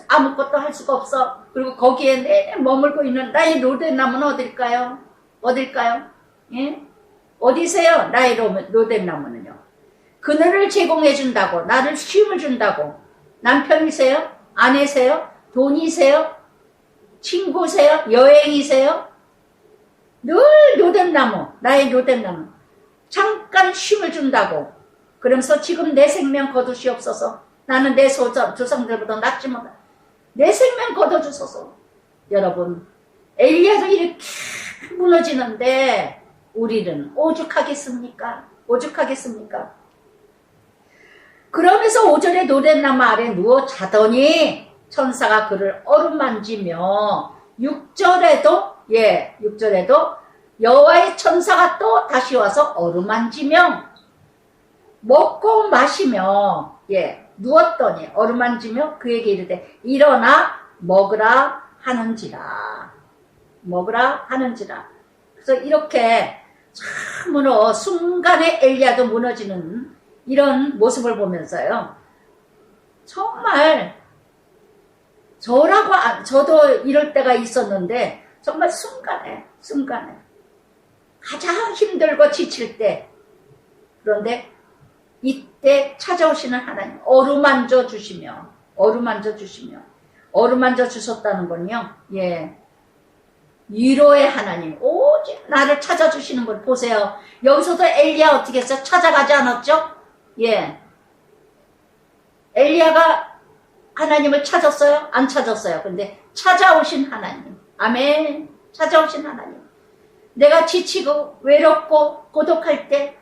아무것도 할 수가 없어. 그리고 거기에 내내 머물고 있는 나의 로덴나무는 어딜까요? 어딜까요? 어디세요? 나의 로뎀나무는요. 그늘을 제공해 준다고, 나를 쉼을 준다고. 남편이세요? 아내세요? 돈이세요? 친구세요? 여행이세요? 늘 로뎀나무, 나의 로뎀나무. 잠깐 쉼을 준다고. 그러면서 지금 내 생명 거두시옵소서. 나는 내 조상들보다 낫지 못하. 내 생명 거둬주소서. 여러분, 엘리야도 이렇게 무너지는데 우리는 오죽하겠습니까? 오죽하겠습니까? 그러면서 5절에 노랫나무 아래 누워 자더니 천사가 그를 어루만지며 6절에도 여호와의 천사가 또 다시 와서 어루만지며 먹고 마시며 누웠더니 어루만지며 그에게 이르되 일어나 먹으라 하는지라. 먹으라 하는지라. 그래서 이렇게 참으로 순간에 엘리야도 무너지는 이런 모습을 보면서요. 정말 저도 이럴 때가 있었는데 정말 순간에 가장 힘들고 지칠 때, 그런데 이때 찾아오시는 하나님 어루만져 주시며 어루만져 주셨다는 건요. 위로의 하나님, 오직 나를 찾아주시는 걸 보세요. 여기서도 엘리야 어떻게 했어요? 찾아가지 않았죠? 엘리야가 하나님을 찾았어요? 안 찾았어요? 근데 찾아오신 하나님, 아멘. 찾아오신 하나님. 내가 지치고 외롭고 고독할 때,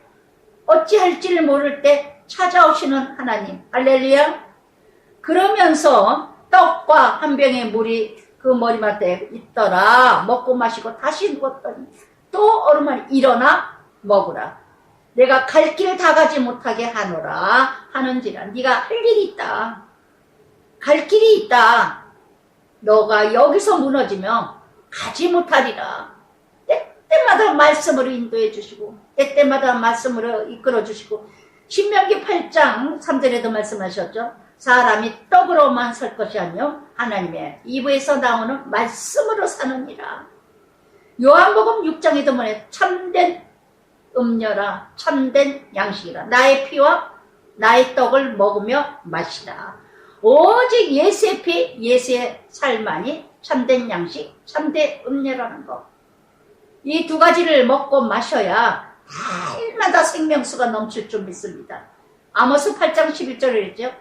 어찌할지를 모를 때 찾아오시는 하나님, 할렐루야. 그러면서 떡과 한 병의 물이 그 머리맡에 있더라. 먹고 마시고 다시 누웠더니 또 어루만이 일어나 먹으라. 내가 갈 길 다 가지 못하게 하노라 하는지라. 네가 할 일이 있다. 갈 길이 있다. 너가 여기서 무너지면 가지 못하리라. 때때마다 말씀으로 인도해 주시고 때때마다 말씀으로 이끌어 주시고 신명기 8장 3절에도 말씀하셨죠. 사람이 떡으로만 살 것이 아니요 하나님의 입에서 나오는 말씀으로 사느니라. 요한복음 6장에도 뭐래? 참된 음료라, 참된 양식이라. 나의 피와 나의 떡을 먹으며 마시라. 오직 예수의 피, 예수의 살만이 참된 양식, 참된 음료라는 거. 이 두 가지를 먹고 마셔야 날마다 생명수가 넘칠 줄 믿습니다. 아모스 8장 11절에 있죠.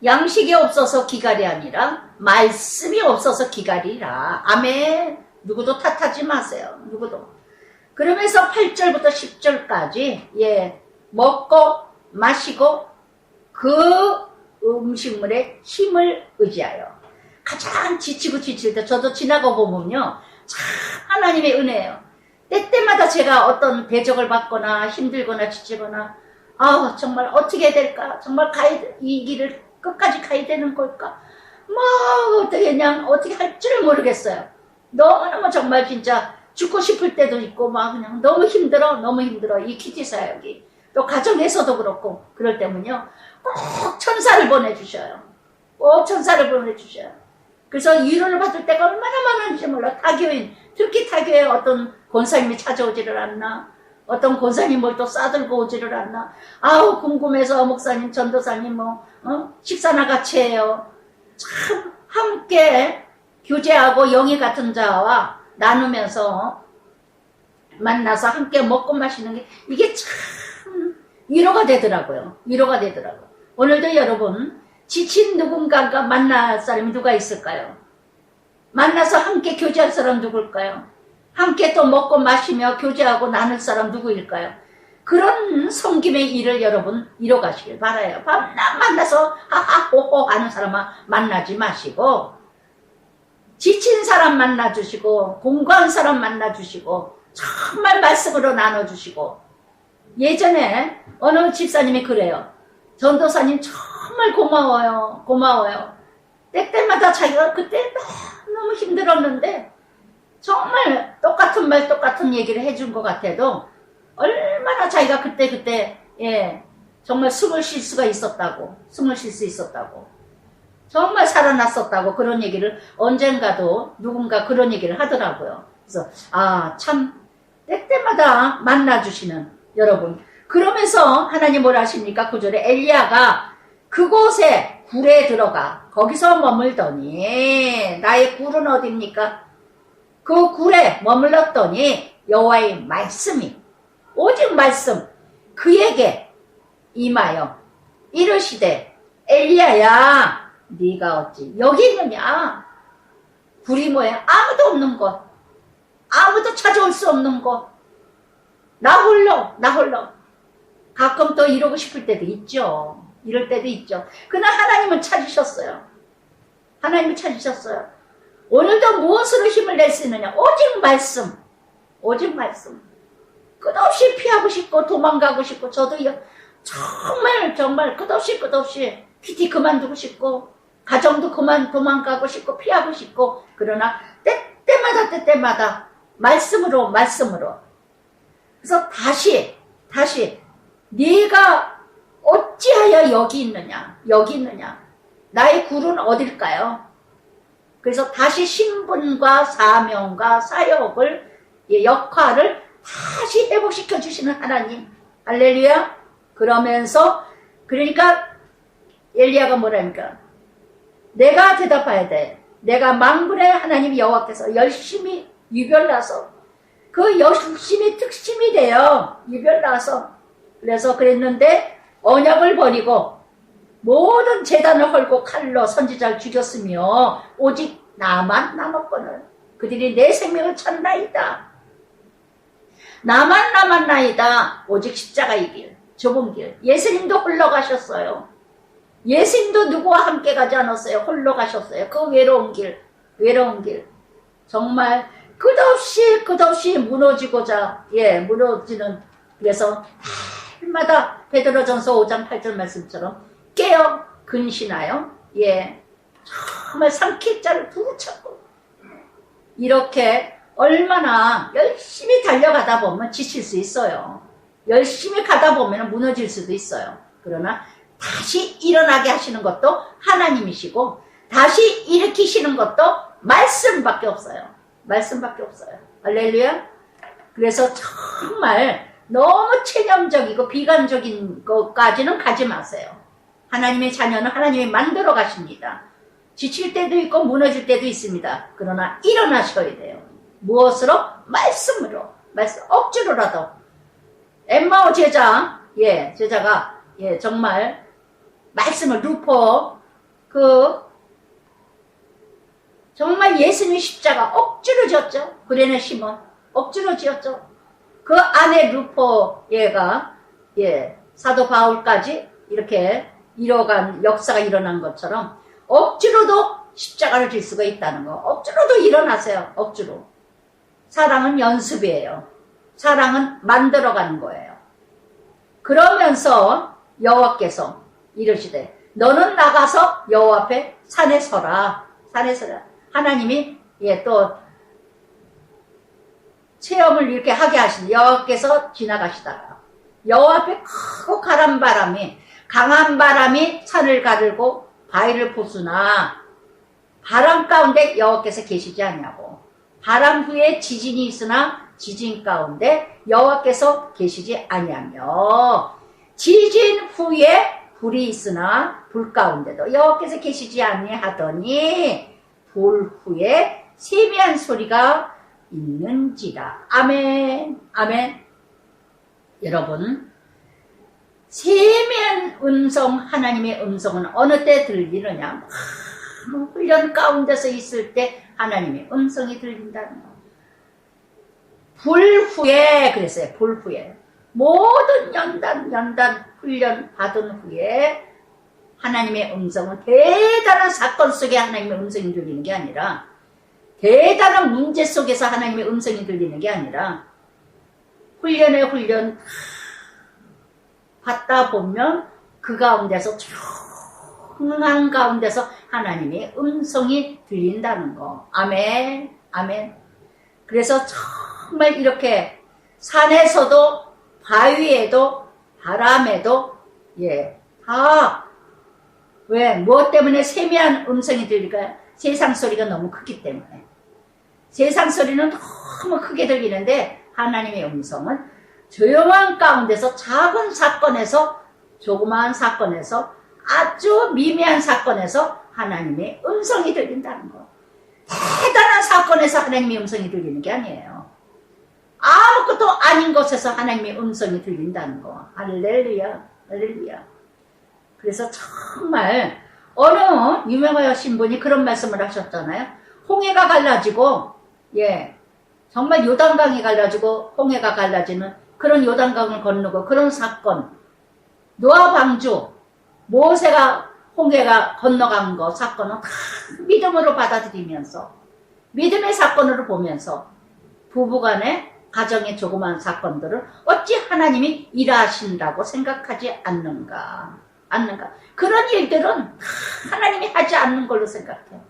양식이 없어서 기갈이 아니라 말씀이 없어서 기갈이라. 아멘. 누구도 탓하지 마세요. 누구도. 그러면서 8절부터 10절까지 먹고 마시고 그 음식물에 힘을 의지하여 가장 지치고 지칠 때 저도 지나가 보면요. 참 하나님의 은혜예요. 때때마다 제가 어떤 대적을 받거나 힘들거나 지치거나 정말 어떻게 해야 될까? 정말 이 길을 끝까지 가야 되는 걸까? 어떻게 할 줄 모르겠어요. 너무너무 정말 진짜 죽고 싶을 때도 있고 그냥 너무 힘들어 이 키티 사역이. 또 가정에서도 그렇고 그럴 때면요. 꼭 천사를 보내주셔요. 그래서 위로를 받을 때가 얼마나 많은지 몰라. 타교인, 특히 타교에 어떤 권사님이 찾아오지를 않나, 어떤 권사님 뭘 또 싸들고 오지를 않나. 궁금해서 목사님, 전도사님 식사나 같이 해요. 참 함께 교제하고 영이 같은 자와 나누면서 만나서 함께 먹고 마시는 게 이게 참 위로가 되더라고요. 오늘도 여러분 지친 누군가가 만날 사람이 누가 있을까요? 만나서 함께 교제할 사람 누굴까요? 함께 또 먹고 마시며 교제하고 나눌 사람 누구일까요? 그런 섬김의 일을 여러분 이뤄가시길 바라요. 밤낮 만나서 하하호호 하는 사람 만나지 마시고 지친 사람 만나주시고 공부한 사람 만나주시고 정말 말씀으로 나눠주시고. 예전에 어느 집사님이 그래요. 전도사님 정말 고마워요. 때때마다 자기가 그때 너무 힘들었는데 정말 똑같은 말 똑같은 얘기를 해준 것 같아도 얼마나 자기가 그때 정말 숨을 쉴 수 있었다고 정말 살아났었다고 그런 얘기를 언젠가도 누군가 그런 얘기를 하더라고요. 그래서 참 때때마다 만나주시는 여러분. 그러면서 하나님 뭘 하십니까? 9절에 엘리야가 그곳에 굴에 들어가 거기서 머물더니 나의 굴은 어디입니까? 그 굴에 머물렀더니 여호와의 말씀이 오직 말씀 그에게 임하여 이르시되 엘리야야 네가 어찌 여기 있느냐? 굴이 뭐야? 아무도 없는 곳, 아무도 찾아올 수 없는 곳, 나 홀로 가끔 또 이러고 싶을 때도 있죠. 이럴 때도 있죠. 그러나 하나님은 찾으셨어요. 하나님은 찾으셨어요. 오늘도 무엇으로 힘을 낼 수 있느냐? 오직 말씀. 오직 말씀. 끝없이 피하고 싶고 도망가고 싶고 저도요. 정말 끝없이 PT 그만두고 싶고 가정도 그만 도망가고 싶고 피하고 싶고 그러나 때때마다 말씀으로 그래서 다시 네가 어찌하여 여기 있느냐 나의 굴은 어딜까요? 그래서 다시 신분과 사명과 사역을 역할을 다시 회복시켜 주시는 하나님. 할렐루야. 그러면서 그러니까 엘리야가 뭐랍니까? 내가 대답해야 돼. 내가 만군의 하나님 여호와께서 열심히 유별나서 그 열심히 특심이 돼요. 유별나서 그래서 그랬는데 언약을 버리고 모든 재단을 헐고 칼로 선지자를 죽였으며 오직 나만 남았거늘 그들이 내 생명을 찾나이다. 나만 남았나이다. 오직 십자가의 길, 좁은 길. 예수님도 홀로 가셨어요. 예수님도 누구와 함께 가지 않았어요. 홀로 가셨어요. 그 외로운 길. 정말 끝없이 무너지고자 무너지는 그래서 날마다 베드로전서 5장 8절 말씀처럼 깨어 근신하여 정말 삼킬 자를 붙잡고 이렇게 얼마나 열심히 달려가다 보면 지칠 수 있어요. 열심히 가다 보면 무너질 수도 있어요. 그러나 다시 일어나게 하시는 것도 하나님이시고 다시 일으키시는 것도 말씀밖에 없어요. 할렐루야. 그래서 정말 너무 체념적이고 비관적인 것까지는 가지 마세요. 하나님의 자녀는 하나님이 만들어 가십니다. 지칠 때도 있고 무너질 때도 있습니다. 그러나 일어나셔야 돼요. 무엇으로? 말씀으로. 억지로라도. 엠마오 제자가 정말 말씀을 루포 정말 예수님 십자가 억지로 지었죠. 구레네 시몬 억지로 지었죠. 그 안에 루포 사도 바울까지 이렇게 이뤄간 역사가 일어난 것처럼 억지로도 십자가를 질 수가 있다는 거. 억지로도 일어나세요. 억지로. 사랑은 연습이에요. 사랑은 만들어가는 거예요. 그러면서 여호와께서 이르시되 너는 나가서 여호와 앞에 산에 서라. 하나님이 또 체험을 이렇게 하게 하시는 여호와께서 지나가시다가 여호와 앞에 크고 강한 바람이 산을 가르고 바위를 부수나 바람 가운데 여호와께서 계시지 않냐고. 바람 후에 지진이 있으나 지진 가운데 여호와께서 계시지 아니하며 지진 후에 불이 있으나 불 가운데도 여호와께서 계시지 아니하더니 불 후에 세미한 소리가 있는지라. 아멘. 여러분, 세미한 음성, 하나님의 음성은 어느 때 들리느냐? 훈련 가운데서 있을 때 하나님의 음성이 들린다는 거. 불 후에 그랬어요. 불 후에 모든 연단 훈련 받은 후에 하나님의 음성은 대단한 사건 속에 하나님의 음성이 들리는 게 아니라 대단한 문제 속에서 하나님의 음성이 들리는 게 아니라 훈련 받다 보면 그 가운데서 조용한 가운데서 하나님의 음성이 들린다는 거. 아멘. 그래서 정말 이렇게 산에서도 바위에도 바람에도 다 왜? 무엇 때문에 세미한 음성이 들릴까요? 세상 소리가 너무 크기 때문에. 세상 소리는 너무 크게 들리는데 하나님의 음성은 조용한 가운데서 작은 사건에서, 조그마한 사건에서, 아주 미미한 사건에서 하나님의 음성이 들린다는 거. 대단한 사건에서 하나님의 음성이 들리는 게 아니에요. 아무것도 아닌 곳에서 하나님의 음성이 들린다는 거. 할렐루야, 할렐루야. 그래서 정말 어느 유명하신 분이 그런 말씀을 하셨잖아요. 홍해가 갈라지고, 정말 요단강이 갈라지고 홍해가 갈라지는 그런 요단강을 건너고 그런 사건, 노아 방주, 모세가 홍해가 건너간 거 사건은 다 믿음으로 받아들이면서, 믿음의 사건으로 보면서 부부간의 가정의 조그마한 사건들을 어찌 하나님이 일하신다고 생각하지 않는가. 그런 일들은 하나님이 하지 않는 걸로 생각해요.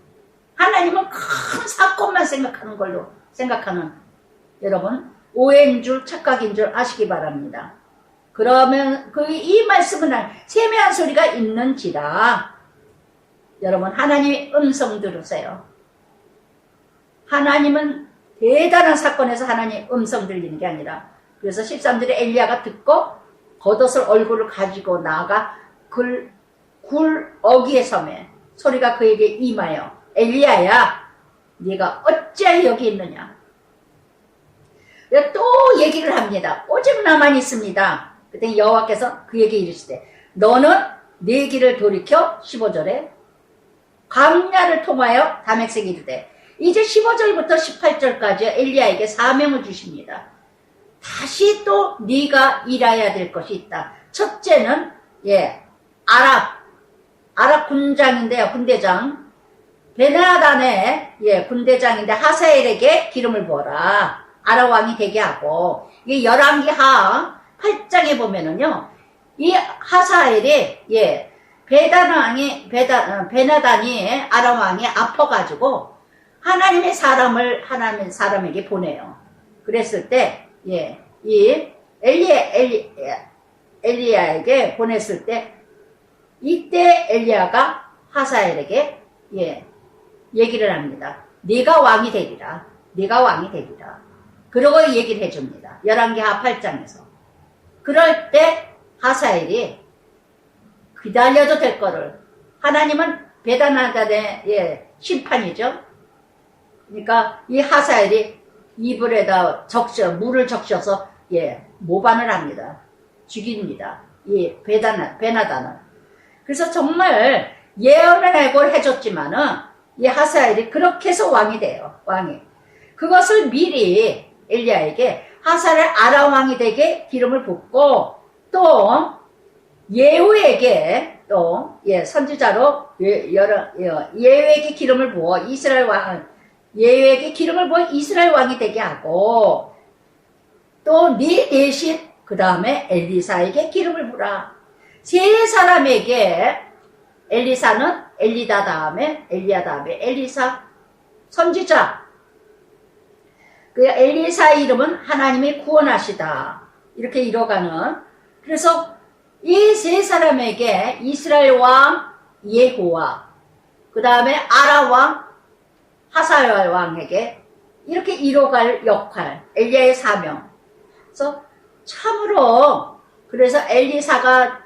하나님은 큰 사건만 생각하는 걸로 생각하는, 여러분 오해인 줄 착각인 줄 아시기 바랍니다. 그러면 이 말씀은 세미한 소리가 있는지라, 여러분 하나님의 음성 들으세요. 하나님은 대단한 사건에서 하나님의 음성 들리는 게 아니라, 그래서 13절에 엘리야가 듣고 겉옷을 얼굴을 가지고 나아가 굴 어귀에 섬에 소리가 그에게 임하여 엘리야야 네가 어찌하여 여기 있느냐. 또 얘기를 합니다. 오직 나만 있습니다. 그때 여호와께서 그에게 이르시되 너는 네 길을 돌이켜, 15절에 광야를 통하여 다메섹에 이르되, 이제 15절부터 18절까지 엘리야에게 사명을 주십니다. 다시 또 네가 일해야 될 것이 있다. 첫째는 아랍 군장인데요, 군대장 베나단의 군대장인데 하사엘에게 기름을 부어라. 아랍 왕이 되게 하고, 이게 열왕기하 8장에 보면은요, 이 하사엘이 베나단이 아람 왕이 아파가지고 하나님의 사람에게 보내요. 그랬을 때 이 엘리야에게 보냈을 때, 이때 엘리야가 하사엘에게 얘기를 합니다. 네가 왕이 되리라. 네가 왕이 되리라. 그러고 얘기를 해줍니다. 열왕기하 8장에서. 그럴 때 하사엘이 기다려도 될 거를, 하나님은 베다나단의 심판이죠. 그러니까 이 하사엘이 이불에다 물을 적셔서 모반을 합니다. 죽입니다. 이 베나단을. 그래서 정말 예언을 해줬지만은 이 하사엘이 그렇게 해서 왕이 돼요. 왕이. 그것을 미리 엘리야에게 하사엘 아람 왕이 되게 기름을 붓고, 또 예후에게 또 선지자로 예후에게 기름을 부어 예후에게 기름을 부어 이스라엘 왕이 되게 하고, 또 네 대신 그 다음에 엘리사에게 기름을 부라. 세 사람에게, 엘리사는 엘리야 다음에 엘리사 선지자. 그 엘리사 이름은 하나님이 구원하시다, 이렇게 이뤄가는. 그래서 이 세 사람에게 이스라엘 왕 예호와 그 다음에 아람 왕 하사엘 왕에게 이렇게 이뤄갈 역할, 엘리야의 사명. 그래서 참으로, 그래서 엘리사가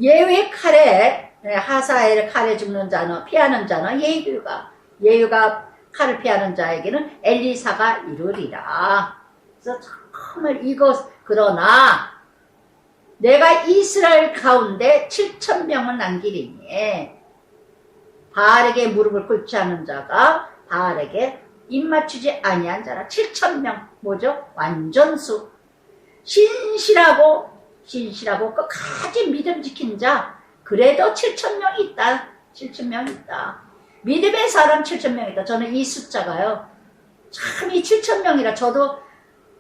예후의 칼에, 하사엘 칼에 죽는 자는, 피하는 자는 예후가 칼을 피하는 자에게는 엘리사가 이르리라. 그래서 정말 그러나 내가 이스라엘 가운데 7,000명을 남기리니 바알에게 무릎을 꿇지 않은 자가 바알에게 입맞추지 아니한 자라. 7,000명, 뭐죠? 완전수. 신실하고 끝까지 믿음 지킨 자, 그래도 7,000명이 있다. 7,000명이 있다. 믿음의 사람 7,000명 있다. 저는 이 숫자가요, 참 이 7,000명이라, 저도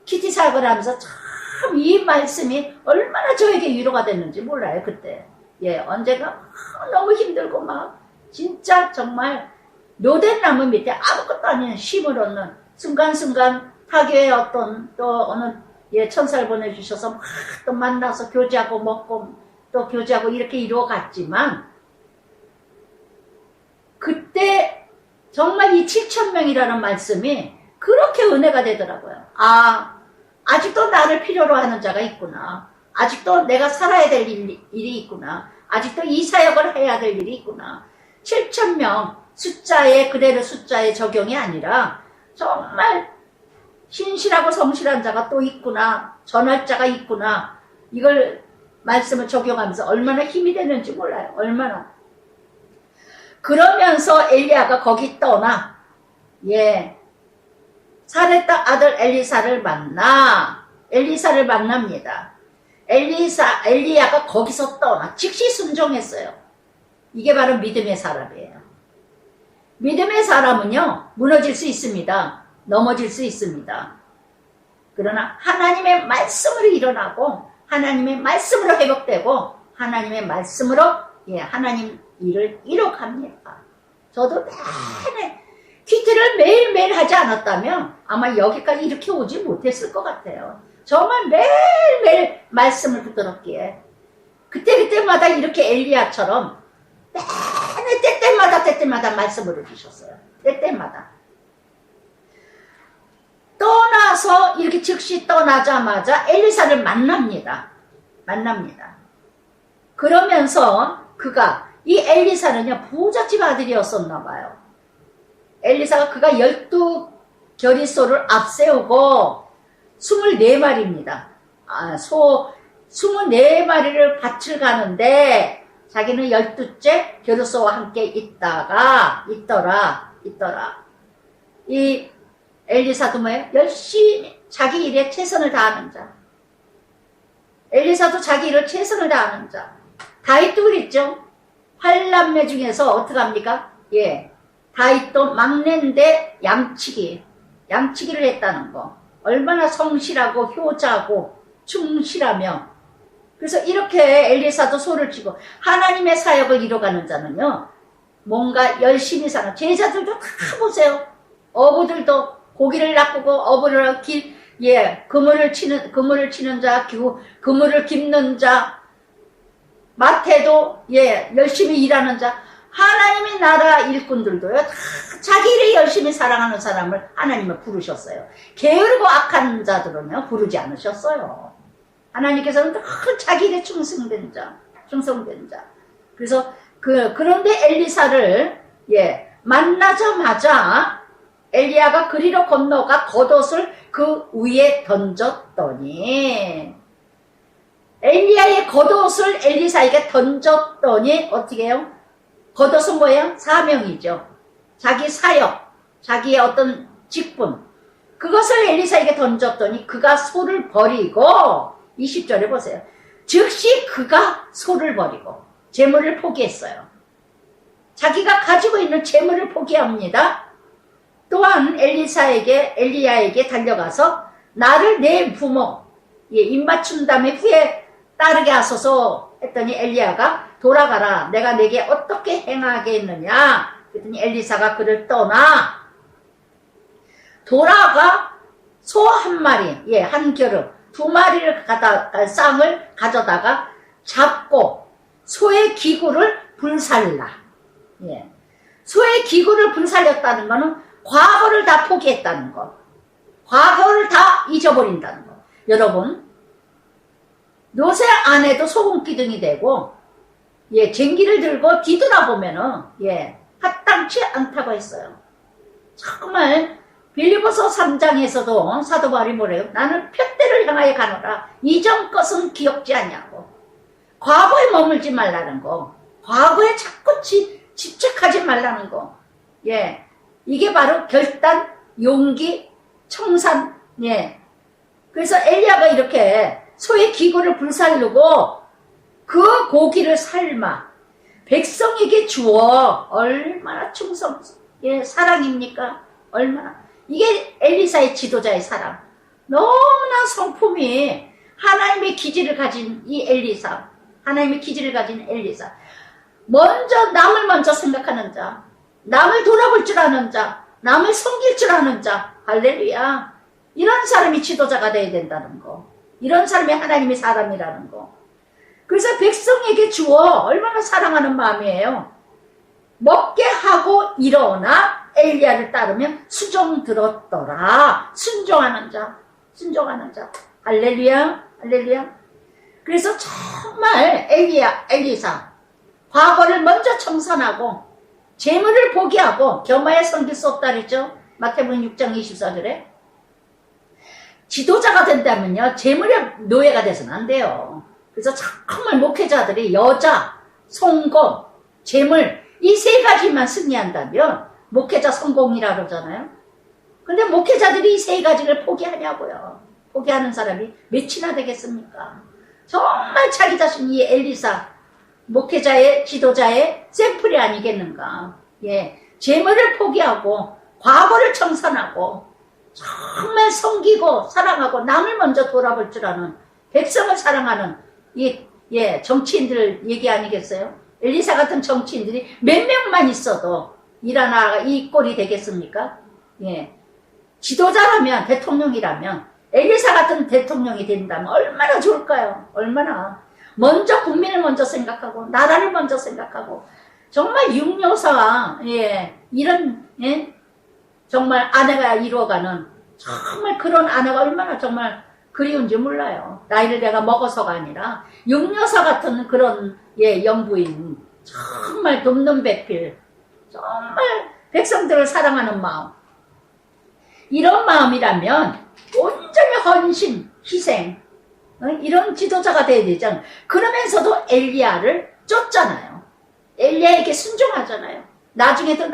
키티 사역을 하면서 참 이 말씀이 얼마나 저에게 위로가 됐는지 몰라요, 그때. 언제가 너무 힘들고 막 진짜 정말 노된 나무 밑에 아무것도 아닌 쉼을 얻는 순간순간, 타교에 또 어느 천사를 보내주셔서 막 또 만나서 교제하고 먹고 또 교제하고 이렇게 이루어갔지만, 그때 정말 이 7,000명이라는 말씀이 그렇게 은혜가 되더라고요. 아, 아직도 나를 필요로 하는 자가 있구나. 아직도 내가 살아야 될 일이 있구나. 아직도 이 사역을 해야 될 일이 있구나. 7,000명 숫자에 그대로 숫자의 적용이 아니라 정말 신실하고 성실한 자가 또 있구나. 전할 자가 있구나. 이걸 말씀을 적용하면서 얼마나 힘이 되는지 몰라요. 얼마나. 그러면서 엘리야가 거기 떠나 사렙다 아들 엘리사를 만납니다. 엘리야가 거기서 떠나 즉시 순종했어요. 이게 바로 믿음의 사람이에요. 믿음의 사람은요, 무너질 수 있습니다. 넘어질 수 있습니다. 그러나 하나님의 말씀으로 일어나고 하나님의 말씀으로 회복되고 하나님의 말씀으로 하나님 일을 이룩합니다. 저도 내내 퀴트를 매일매일 하지 않았다면 아마 여기까지 이렇게 오지 못했을 것 같아요. 정말 매일매일 말씀을 붙들었기에 그때마다 이렇게 엘리야처럼 때때마다 말씀을 주셨어요. 때때마다. 떠나서 이렇게 즉시 떠나자마자 엘리사를 만납니다. 그러면서 이 엘리사는요, 부잣집 아들이었었나 봐요. 엘리사가 그가 12겨리소를 앞세우고 24마리입니다. 소 24마리를 밭을 가는데 자기는 12째 겨리소와 함께 있더라. 이 엘리사도 뭐예요? 열심히 자기 일에 최선을 다하는 자. 엘리사도 자기 일을 최선을 다하는 자. 다윗도 그랬죠. 8남매 중에서 어떻게 합니까? 다윗도 막내인데 양치기를 했다는 거. 얼마나 성실하고 효자고 충실하며. 그래서 이렇게 엘리사도 소를 치고 하나님의 사역을 이뤄가는 자는요, 뭔가 열심히 사는 제자들도 다 보세요. 어부들도 고기를 낚고 어부를 그물을 치는 자, 그물을 깁는 자, 마태도 열심히 일하는 자, 하나님의 나라 일꾼들도요, 다 자기 일을 열심히 사랑하는 사람을 하나님은 부르셨어요. 게으르고 악한 자들은요, 부르지 않으셨어요. 하나님께서는 다 자기 일에 충성된 자. 그래서 그런데 엘리사를 만나자마자 엘리야가 그리로 건너가 겉옷을 그 위에 던졌더니, 엘리야의 겉옷을 엘리사에게 던졌더니 어떻게 해요? 겉옷은 뭐예요? 사명이죠. 자기 사역, 자기의 어떤 직분, 그것을 엘리사에게 던졌더니 그가 소를 버리고, 20절에 보세요. 즉시 그가 소를 버리고 재물을 포기했어요. 자기가 가지고 있는 재물을 포기합니다. 또한 엘리야에게 달려가서 나를 내 부모 입맞춘 다음에 후에 따르게 하소서 했더니 엘리야가 돌아가라. 내가 내게 어떻게 행하겠느냐. 그랬더니 엘리사가 그를 돌아가 소 한 마리, 한 겨루, 2마리를 쌍을 가져다가 잡고 소의 기구를 불살라. 소의 기구를 불살렸다는 거는 과거를 다 포기했다는 거. 과거를 다 잊어버린다는 거. 여러분, 요새 안 해도 소금기둥이 되고, 쟁기를 들고 뒤돌아보면은, 합당치 않다고 했어요. 정말, 빌립보서 3장에서도 사도 바울이 뭐래요? 나는 푯대를 향하여 가노라. 이전 것은 기억지 않냐고. 과거에 머물지 말라는 거. 과거에 자꾸 집착하지 말라는 거. 이게 바로 결단, 용기, 청산. 그래서 엘리야가 이렇게 소의 기구를 불살르고 그 고기를 삶아 백성에게 주어. 얼마나 사랑입니까? 얼마나. 이게 엘리사의 지도자의 사랑. 너무나 성품이 하나님의 기질을 가진 이 엘리사. 하나님의 기질을 가진 엘리사. 남을 먼저 생각하는 자. 남을 돌아볼 줄 아는 자. 남을 섬길 줄 아는 자. 할렐루야. 이런 사람이 지도자가 되어야 된다는 거. 이런 사람이 하나님의 사람이라는 거. 그래서 백성에게 주어 얼마나 사랑하는 마음이에요. 먹게 하고 일어나 엘리야를 따르면 수종 들었더라. 순종하는 자, 순종하는 자. 할렐루야, 할렐루야. 그래서 정말 엘리사 과거를 먼저 청산하고 재물을 포기하고 겸하여 섬길 수 없다 그랬죠. 마태복음 6장 24절에. 지도자가 된다면요, 재물의 노예가 돼서는 안 돼요. 그래서 정말 목회자들이 여자, 성공, 재물 이 세 가지만 승리한다면 목회자 성공이라 그러잖아요. 근데 목회자들이 이 세 가지를 포기하냐고요. 포기하는 사람이 몇이나 되겠습니까? 정말 자기 자신이 엘리사 목회자의 지도자의 샘플이 아니겠는가. 예, 재물을 포기하고 과거를 청산하고 정말 섬기고 사랑하고 남을 먼저 돌아볼 줄 아는 백성을 사랑하는 정치인들 얘기 아니겠어요? 엘리사 같은 정치인들이 몇 명만 있어도 이 나라가 이 꼴이 되겠습니까? 예, 지도자라면 대통령이라면 엘리사 같은 대통령이 된다면 얼마나 좋을까요? 얼마나 먼저 국민을 먼저 생각하고 나라를 먼저 생각하고 정말 육요사와 이런 정말 아내가 이루어가는 정말 그런 아내가 얼마나 정말 그리운지 몰라요. 나이를 내가 먹어서가 아니라 육여사 같은 그런 영부인 정말 돕는 배필 정말 백성들을 사랑하는 마음 이런 마음이라면 온전히 헌신, 희생 이런 지도자가 돼야 되잖아요. 그러면서도 엘리야를 쫓잖아요. 엘리야에게 순종하잖아요. 나중에도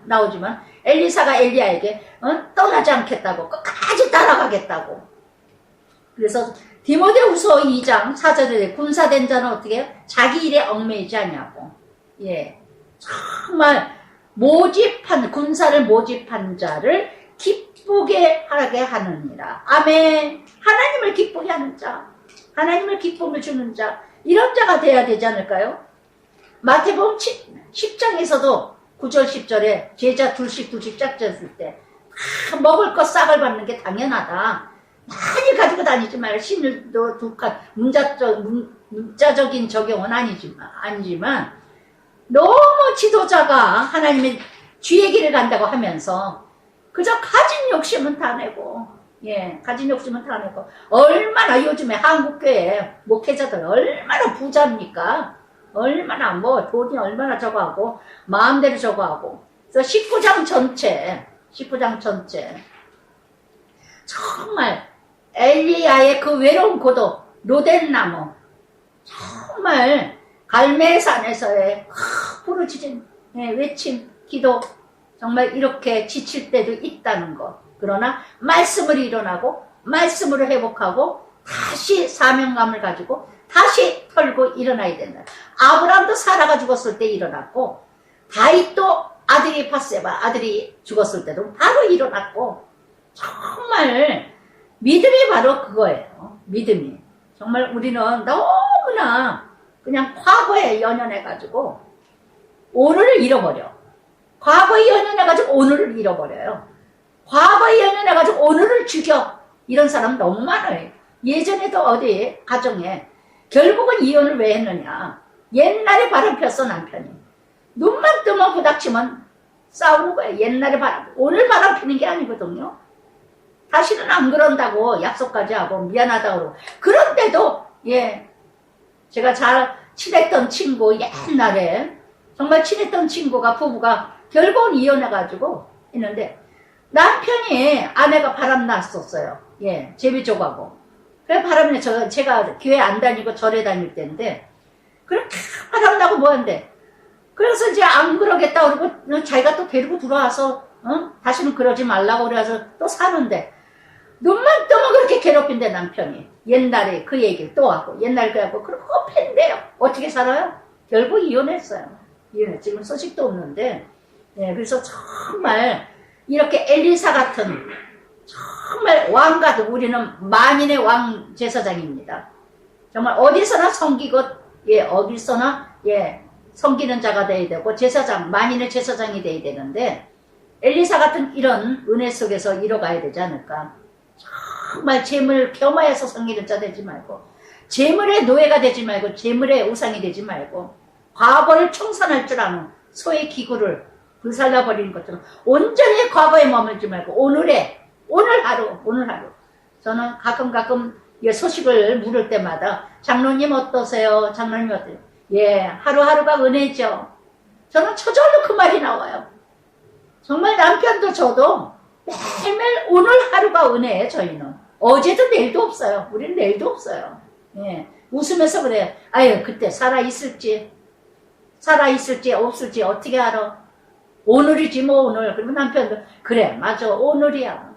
나오지만 엘리사가 엘리야에게 떠나지 않겠다고 끝까지 따라가겠다고. 그래서 디모데후서 2장 4절에 군사된 자는 어떻게 해요? 자기 일에 얽매이지 않냐고. 예, 정말 군사를 모집한 자를 기쁘게 하게 하느니라. 아멘. 하나님을 기쁘게 하는 자, 하나님을 기쁨을 주는 자, 이런 자가 돼야 되지 않을까요? 마태복음 10장에서도 9절 10절에 제자 둘씩 짝졌을 때 먹을 것 싹을 받는 게 당연하다. 많이 가지고 다니지 말고 신을도 두 칸 문자적인 적용은 아니지만 너무 지도자가 하나님의 주의 길을 간다고 하면서 그저 가진 욕심은 다 내고 가진 욕심은 다 내고 얼마나 요즘에 한국교회 목회자들 얼마나 부자입니까? 얼마나 돈이 얼마나 저거하고 마음대로 저거하고. 그래서 19장 전체 정말 엘리야의 그 외로운 고독 로덴나무 정말 갈멜산에서의 부르짖음 외침 기도 정말 이렇게 지칠 때도 있다는 것. 그러나 말씀을 일어나고 말씀으로 회복하고 다시 사명감을 가지고 다시 털고 일어나야 된다. 아브라함도 사라가 죽었을 때 일어났고 다윗도 아들이 죽었을 때도 바로 일어났고 정말 믿음이 바로 그거예요. 믿음이. 정말 우리는 너무나 그냥 과거에 연연해가지고 오늘을 잃어버려. 과거에 연연해가지고 오늘을 잃어버려요. 과거에 연연해가지고 오늘을 죽여. 이런 사람 너무 많아요. 예전에도 어디 가정에 결국은 이혼을 왜 했느냐. 옛날에 바람 폈어 남편이. 눈만 뜨면 부닥치면 싸우는 거예요. 옛날에 오늘 바람 피는 게 아니거든요. 다시는 안 그런다고 약속까지 하고 미안하다고 그러고. 그런데도 제가 잘 친했던 친구 옛날에 정말 친했던 친구가 부부가 결국은 이혼해가지고 있는데 남편이 아내가 바람 났었어요. 제비족하고. 그래 바람이 제가 교회 안 다니고 절에 다닐 때인데 그렇게 바람 나고 뭐한데 그래서 이제 안 그러겠다 그러고 자기가 또 데리고 들어와서 다시는 그러지 말라고 그래서 또 사는데 눈만 뜨면 그렇게 괴롭힌대 남편이. 옛날에 그 얘기를 또 하고 옛날 그래갖고 그렇게 팬데요. 어떻게 살아요? 결국 이혼했어요. 지금 소식도 없는데 그래서 정말 이렇게 엘리사 같은 정말 왕가도 우리는 만인의 왕 제사장입니다. 정말 어디서나 섬기고 어디서나 섬기는 자가 돼야 되고 제사장 만인의 제사장이 돼야 되는데 엘리사 같은 이런 은혜 속에서 이뤄가야 되지 않을까. 정말 재물 겸하여서 섬기는 자 되지 말고 재물의 노예가 되지 말고 재물의 우상이 되지 말고 과거를 청산할 줄 아는 소의 기구를 불살라 버리는 것처럼 온전히 과거에 머물지 말고 오늘 하루 저는 가끔 소식을 물을 때마다 장로님 어떠세요? 장로님 어떠세요? 예, 하루하루가 은혜죠. 저는 저절로 그 말이 나와요. 정말 남편도 저도 매일매일 오늘 하루가 은혜예요. 저희는 어제도 내일도 없어요. 우리는 내일도 없어요. 예, 웃으면서 그래요. 아유, 그때 살아있을지 없을지 어떻게 알아? 오늘이지 뭐 오늘. 그러면 남편도 그래 맞아 오늘이야.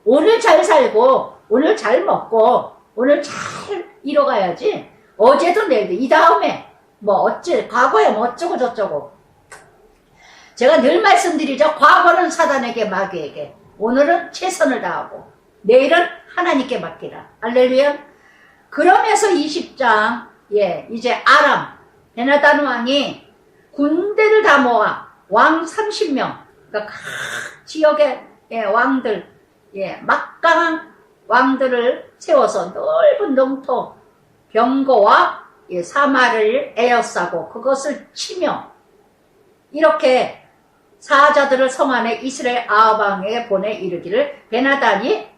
오늘 잘 살고 오늘 잘 먹고 오늘 잘 이뤄가야지. 어제도 내일도 이 다음에 과거에 뭐 어쩌고 저쩌고. 제가 늘 말씀드리죠. 과거는 사단에게 마귀에게, 오늘은 최선을 다하고 내일은 하나님께 맡기라. 할렐루야. 그러면서 20장 이제 아람 베나단 왕이 군대를 다 모아 왕 30명, 그러니까 각 지역의 왕들, 막강한 왕들을 세워서 넓은 농토 병거와 사마를 에워싸고 그것을 치며 이렇게 사자들을 성 안에 이스라엘 아합 왕에게 보내 이르기를 베나단이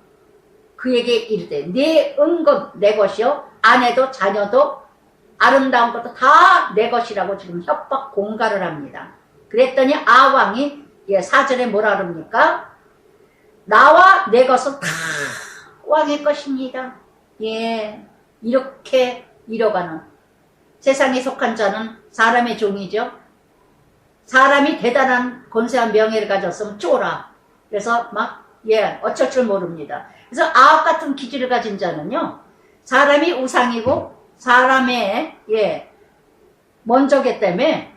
그에게 이르되 네 은금 내 것이요 아내도 자녀도 아름다운 것도 다 내 것이라고 지금 협박 공갈을 합니다. 그랬더니 아합 왕이 4절에 뭐라 그럽니까? 나와 내 것은 다 왕의 것입니다. 이렇게 이뤄가는 세상에 속한 자는 사람의 종이죠. 사람이 대단한 권세한 명예를 가졌으면 쫄아. 그래서 어쩔 줄 모릅니다. 그래서 아합 같은 기질을 가진 자는요, 사람이 우상이고 사람의 먼저기 때문에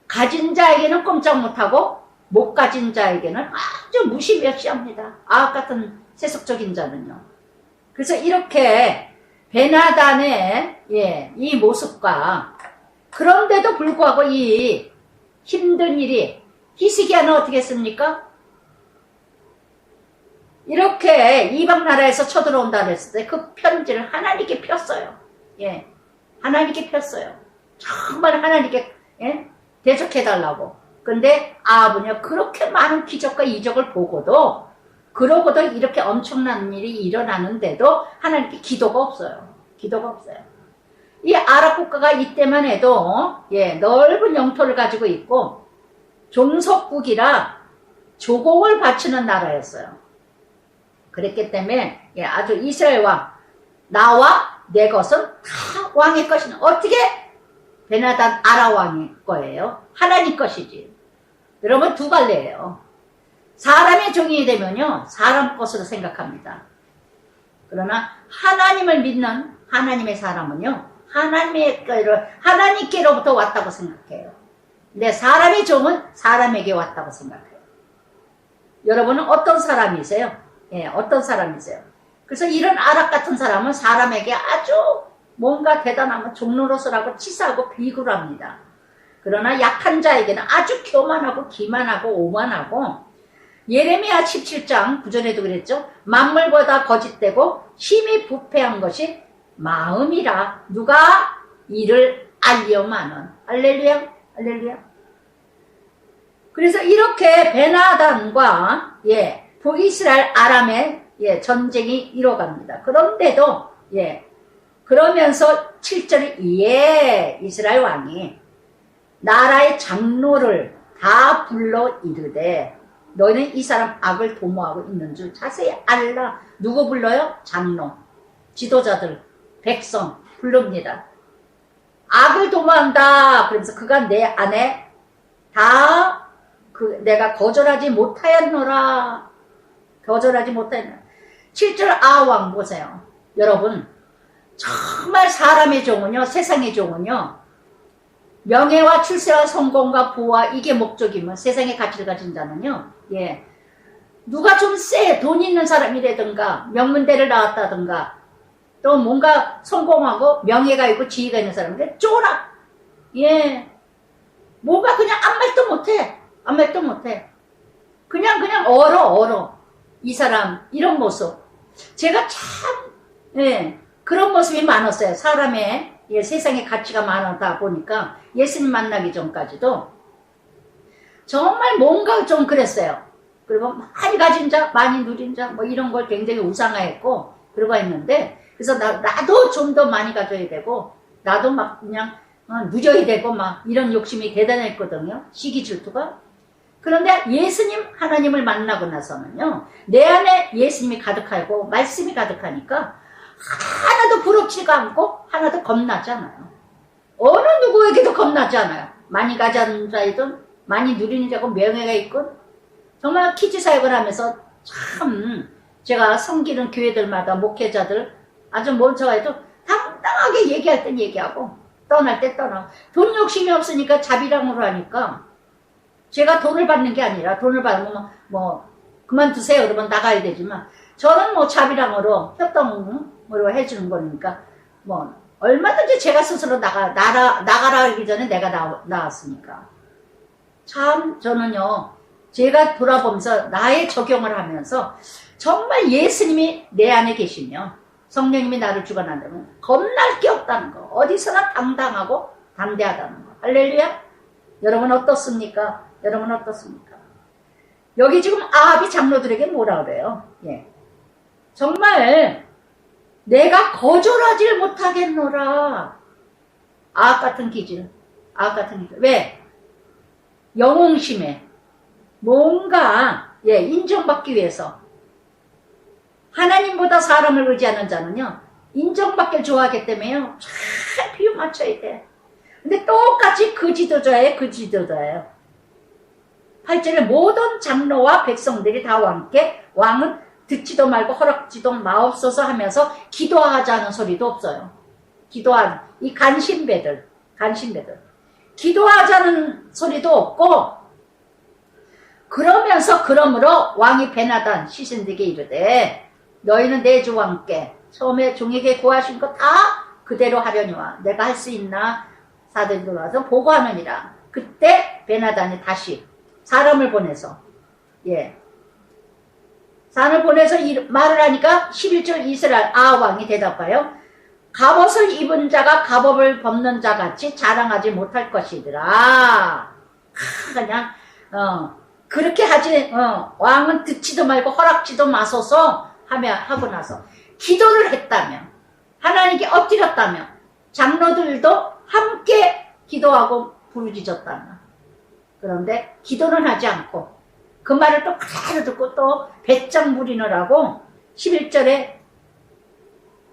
가진 자에게는 꼼짝 못하고 못 가진 자에게는 아주 무시멸시합니다. 아합 같은 세속적인 자는요. 그래서 이렇게 베나단의 이 모습과, 그런데도 불구하고 이 힘든 일이, 히스기야는 어떻게 했습니까? 이렇게 이방 나라에서 쳐들어온다 그랬을 때 그 편지를 하나님께 폈어요. 하나님께 폈어요. 정말 하나님께 대적해달라고. 근데 아합은요, 그렇게 많은 기적과 이적을 보고도, 그러고도 이렇게 엄청난 일이 일어나는데도 하나님께 기도가 없어요. 이 아랍 국가가 이때만 해도 넓은 영토를 가지고 있고 종속국이라 조공을 바치는 나라였어요. 그랬기 때문에 아주 이스라엘 왕, 나와 내 것은 다 왕의 것이는 어떻게? 베나단 아람 왕의 거예요. 하나님 것이지. 여러분 두 갈래예요. 사람의 종이 되면요, 사람 것으로 생각합니다. 그러나 하나님을 믿는 하나님의 사람은요, 하나님께로부터 왔다고 생각해요. 근데 사람의 종은 사람에게 왔다고 생각해요. 여러분은 어떤 사람이세요? 어떤 사람이세요? 그래서 이런 아랍 같은 사람은 사람에게 아주 뭔가 대단하면 종노릇을 치사하고 비굴합니다. 그러나 약한 자에게는 아주 교만하고 기만하고 오만하고, 예레미야 17장 9절에도 그랬죠. 만물보다 거짓되고 심히 부패한 것이 마음이라 누가 이를 알려마는. 할렐루야. 그래서 이렇게 베나단과 북이스라엘 아람의 전쟁이 이뤄갑니다. 그런데도 그러면서 7절에 이스라엘 왕이 나라의 장로를 다 불러 이르되 너희는 이 사람 악을 도모하고 있는 줄 자세히 알라. 누구 불러요? 장로, 지도자들, 백성 부릅니다. 악을 도모한다. 그러면서 그가 내 안에 다 내가 거절하지 못하였노라. 7절 아왕 보세요. 여러분, 정말 사람의 종은요, 세상의 종은요, 명예와 출세와 성공과 부와 이게 목적이면 세상의 가치를 가진 자는요, 누가 좀 돈 있는 사람이라든가 명문대를 나왔다든가 또 뭔가 성공하고 명예가 있고 지위가 있는 사람인데 쫄아. 뭔가 그냥 아무 말도 못해. 그냥 얼어. 이 사람 이런 모습, 제가 참 그런 모습이 많았어요. 사람의 세상의 가치가 많다 보니까 예수님 만나기 전까지도 정말 뭔가 좀 그랬어요. 그리고 많이 가진 자, 많이 누린 자, 뭐 이런 걸 굉장히 우상화했고, 그러고 했는데, 그래서 나도 좀 더 많이 가져야 되고, 나도 막 그냥 누려야 되고, 막 이런 욕심이 대단했거든요. 시기 질투가. 그런데 예수님, 하나님을 만나고 나서는요, 내 안에 예수님이 가득하고, 말씀이 가득하니까, 하나도 부럽지가 않고, 하나도 겁나지 않아요. 어느 누구에게도 겁나지 않아요. 많이 가진 자이든, 많이 누리는 자고, 명예가 있건, 정말 키즈 사역을 하면서 참, 제가 섬기는 교회들마다 목회자들, 아주 먼저 해도 당당하게 얘기할 땐 얘기하고, 떠날 때 떠나고, 돈 욕심이 없으니까 자비랑으로 하니까, 제가 돈을 받는 게 아니라 돈을 받으면 뭐 그만두세요 그러면 나가야 되지만 저는 뭐 자비랑으로 협동으로 해주는 거니까 뭐 얼마든지 제가 스스로 나가라 하기 전에 내가 나왔으니까 참 저는요 제가 돌아보면서 나의 적용을 하면서 정말 예수님이 내 안에 계시며 성령님이 나를 주관한다면 겁날 게 없다는 거 어디서나 당당하고 담대하다는 거 할렐루야. 여러분 어떻습니까? 여러분 어떻습니까? 여기 지금 아합이 장로들에게 뭐라 그래요? 예. 정말 내가 거절하지 못하겠노라. 아합 같은 기질. 아합 같은 기질. 왜? 영웅심에 뭔가 인정받기 위해서 하나님보다 사람을 의지하는 자는요. 인정받기를 좋아하기 때문에요. 잘 비유 맞춰야 돼. 근데 똑같이 그 지도자예요. 8절에 모든 장로와 백성들이 다 왕께 왕은 듣지도 말고 허락지도 마옵소서 하면서 기도하자는 소리도 없어요. 이 간신배들 기도하자는 소리도 없고 그러므로 왕이 베나단 시신에게 이르되 너희는 내 주 왕께 처음에 종에게 구하신 거 다 그대로 하려니와 내가 할 수 있나 사들도 와서 보고하느니라. 그때 베나단이 다시 사람을 보내서 말을 하니까 11절 이스라엘 왕이 대답하여 갑옷을 입은 자가 갑옷을 벗는 자 같이 자랑하지 못할 것이더라. 그냥 그렇게 하지 왕은 듣지도 말고 허락지도 마소서 하고 나서 기도를 했다면 하나님께 엎드렸다면 장로들도 함께 기도하고 부르짖었다면 그런데 기도는 하지 않고 그 말을 또 그대로 듣고 또 배짱 부리느라고 11절에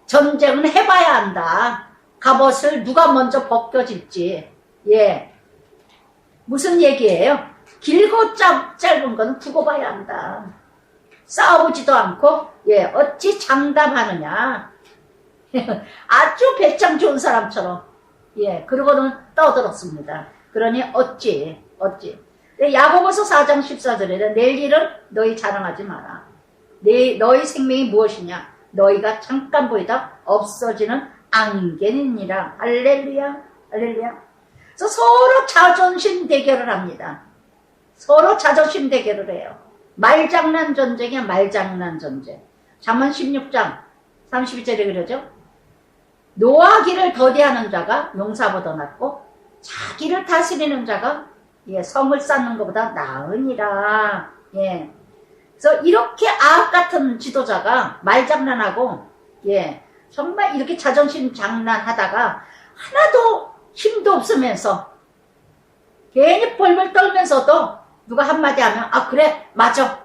전쟁은 해봐야 한다. 갑옷을 누가 먼저 벗겨질지. 무슨 얘기예요? 길고 짧은 건 두고 봐야 한다. 싸우지도 않고 어찌 장담하느냐. 아주 배짱 좋은 사람처럼 그러고는 떠들었습니다. 그러니 어찌 야고보서 4장 14절에 낼 일은 너희 자랑하지 마라. 너희 생명이 무엇이냐? 너희가 잠깐 보이다 없어지는 안개니라. 할렐루야. 그래서 서로 자존심 대결을 합니다. 서로 자존심 대결을 해요. 말장난 전쟁이야. 말장난 전쟁. 잠언 16장 32절에 그러죠. 노하기를 더디하는 자가 용사보다 낫고 자기를 다스리는 자가 성을 쌓는 것보다 나으니라. 그래서 이렇게 아합 같은 지도자가 말장난하고 정말 이렇게 자존심 장난하다가 하나도 힘도 없으면서 괜히 벌벌 떨면서도 누가 한마디 하면 그래 맞아.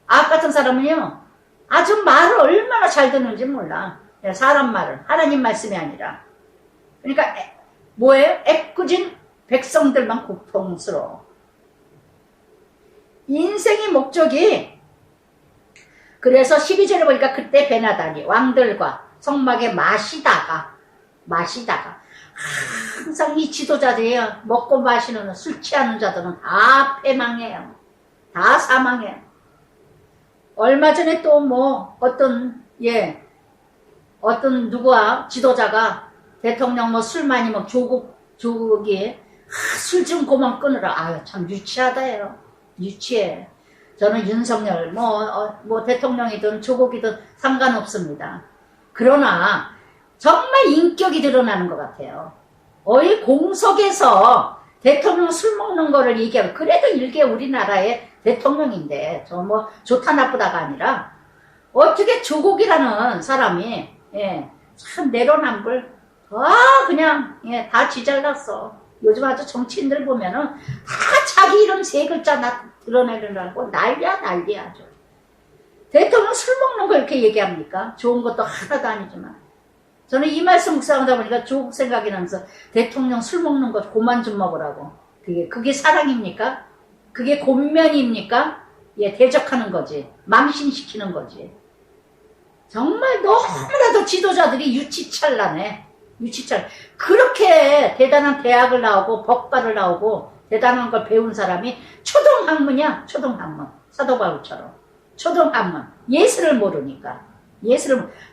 아합 같은 사람은요 아주 말을 얼마나 잘 듣는지 몰라. 사람 말을 하나님 말씀이 아니라 그러니까 뭐예요? 애꿎은 백성들만 고통스러워. 인생의 목적이 그래서 12절에 보니까 그때 베나단이 왕들과 성막에 마시다가 항상 이 지도자들이 먹고 마시는 술 취하는 자들은 다 패망해요. 다 사망해요. 얼마 전에 또 뭐 어떤 누구와 지도자가 대통령 뭐 술 많이 먹 조국이 술 좀 그만 끊으라. 참 유치하다요. 유치해. 저는 윤석열 뭐 대통령이든 조국이든 상관없습니다. 그러나 정말 인격이 드러나는 것 같아요. 어이 공석에서 대통령 술 먹는 거를 얘기하면, 그래도 일개 우리나라의 대통령인데, 저 뭐 좋다 나쁘다가 아니라, 어떻게 조국이라는 사람이, 예, 참 내로남불, 그냥, 예, 다 지잘났어. 요즘 아주 정치인들 보면은, 다 자기 이름 세 글자 드러내려고 난리야, 아주. 대통령 술 먹는 걸 이렇게 얘기합니까? 좋은 것도 하나도 아니지만. 저는 이 말씀 묵상하다 보니까 조국 생각이 나면서 대통령 술 먹는 것 그만 좀 먹으라고. 그게 사랑입니까? 그게 권면입니까? 예, 대적하는 거지. 망신시키는 거지. 정말 너무나도 지도자들이 유치찬란해. 그렇게 대단한 대학을 나오고 법과를 나오고 대단한 걸 배운 사람이 초등학문이야. 초등학문. 사도바울처럼. 초등학문. 예술을 모르니까.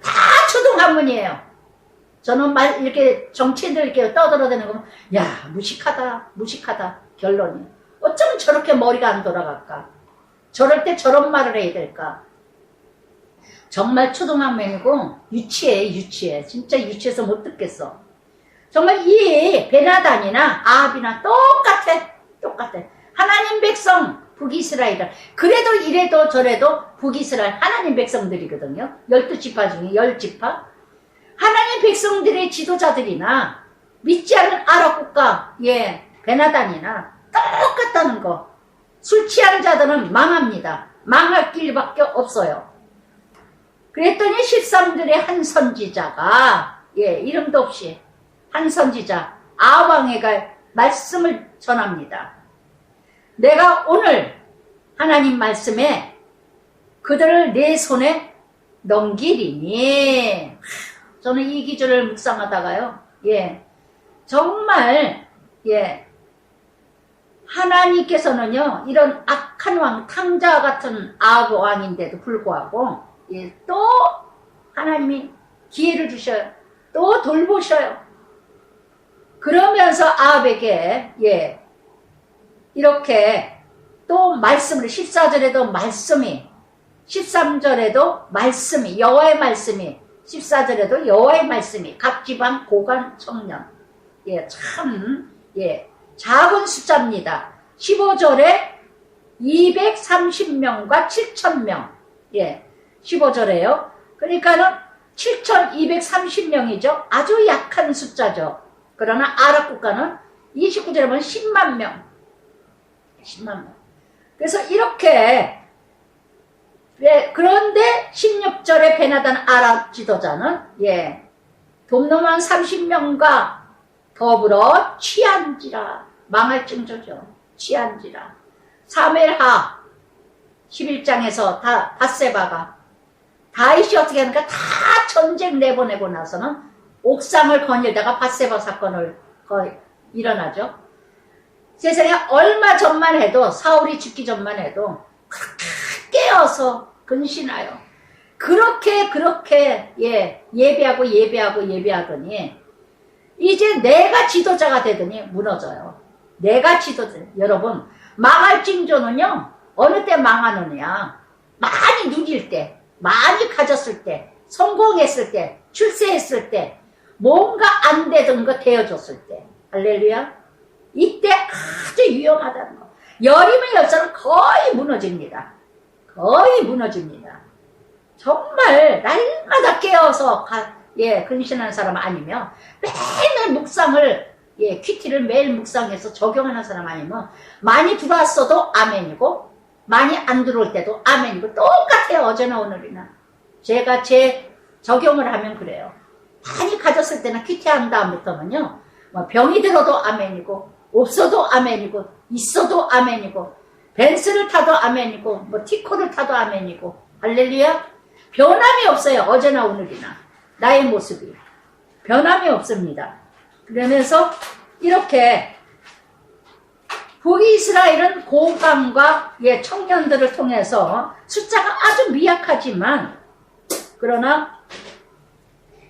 다 초등학문이에요. 저는 이렇게 정치인들 이렇게 떠들어대는 거 보면, 야, 무식하다. 결론이. 어쩌면 저렇게 머리가 안 돌아갈까? 저럴 때 저런 말을 해야 될까? 정말 초등학생이고 유치해. 진짜 유치해서 못 듣겠어. 정말 이 베나단이나 아합이나 똑같아. 하나님 백성 북이스라엘. 그래도 이래도 저래도 북이스라엘 하나님 백성들이거든요. 12지파 중에 10지파. 하나님 백성들의 지도자들이나 믿지 않는 아랍 국가, 예, 베나단이나 똑같다는 거. 술 취한 자들은 망합니다. 망할 길밖에 없어요. 그랬더니 13들의 한 선지자가, 예, 이름도 없이 한 선지자 아왕에가 말씀을 전합니다. 내가 오늘 하나님 말씀에 그들을 내 손에 넘기리니. 저는 이 기절을 묵상하다가요, 예, 정말, 예, 하나님께서는요, 이런 악한 왕, 탕자 같은 아합 왕인데도 불구하고, 예, 또 하나님이 기회를 주셔요. 또 돌보셔요. 그러면서 아합에게, 예, 이렇게 또 말씀을, 14절에도 말씀이, 13절에도 말씀이, 여호와의 말씀이, 14절에도 여호와의 말씀이, 각 지방 고관 청년. 예, 참, 예, 작은 숫자입니다. 15절에 230명과 7,000명. 예, 15절에요. 그러니까는 7,230명이죠. 아주 약한 숫자죠. 그러나 아랍 국가는 29절에 보면 10만 명. 10만 명. 그래서 이렇게, 예, 그런데 16절에 베나단 아랍 지도자는, 예, 돔놈한 30명과 더불어 취한지라. 망할 징조죠. 취한지라. 사무엘하 11장에서 밧세바가 다윗이 어떻게 하니까 다 전쟁 내보내고 나서는 옥상을 거닐다가 밧세바 사건을 일어나죠. 세상에 얼마 전만 해도, 사울이 죽기 전만 해도 깨어서 근신하여 그렇게 예, 예배하더니 이제 내가 지도자가 되더니 무너져요. 내가 지도자. 여러분, 망할 징조는요, 어느 때 망하느냐, 많이 누릴 때, 많이 가졌을 때, 성공했을 때, 출세했을 때, 뭔가 안 되던 거 되어줬을 때. 할렐루야. 이때 아주 위험하다는 거. 여림의 열쇠는 거의 무너집니다. 정말 날마다 깨어서 예, 근신하는 사람 아니면, 매일 묵상을, 예, 큐티를 매일 묵상해서 적용하는 사람 아니면, 많이 들어왔어도 아멘이고, 많이 안 들어올 때도 아멘이고, 똑같아요. 어제나 오늘이나. 제가 제 적용을 하면 그래요. 많이 가졌을 때는 큐티한 다음부터는요, 뭐 병이 들어도 아멘이고, 없어도 아멘이고, 있어도 아멘이고, 벤츠를 타도 아멘이고, 뭐 티코를 타도 아멘이고, 할렐루야. 변함이 없어요. 어제나 오늘이나. 나의 모습이. 변함이 없습니다. 그러면서 이렇게 북이스라엘은 고관과, 예, 청년들을 통해서 숫자가 아주 미약하지만, 그러나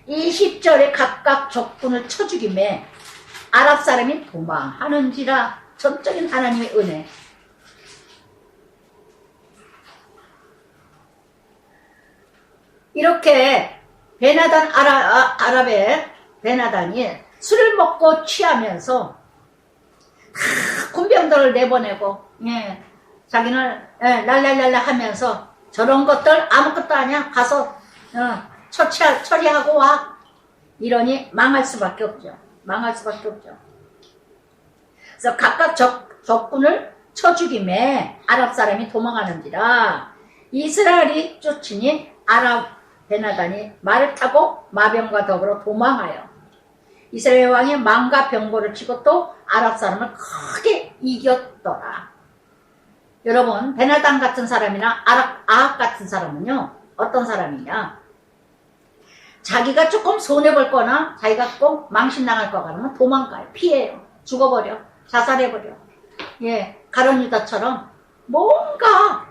20절에 각각 적군을 쳐 죽임에 아랍 사람이 도망하는지라. 전적인 하나님의 은혜. 이렇게 베나단 아랍의 베나단이 술을 먹고 취하면서 군병들을 내보내고, 예, 자기는 예, 랄랄랄라 하면서 저런 것들 아무것도 아니야. 가서 처리하고 와. 이러니 망할 수밖에 없죠. 망할 수밖에 없죠. 그래서 각각 적군을 쳐 죽임에 아랍 사람이 도망하는지라 이스라엘이 쫓으니 아랍 베나단이 말을 타고 마병과 더불어 도망하여 이스라엘 왕이 망과 병거를 치고 또 아랍 사람을 크게 이겼더라. 여러분, 베나단 같은 사람이나 아합 같은 사람은요, 어떤 사람이냐? 자기가 조금 손해볼 거나 자기가 꼭 망신당할 거 같으면 도망가요. 피해요. 죽어버려. 자살해버려. 예, 가룟 유다처럼 뭔가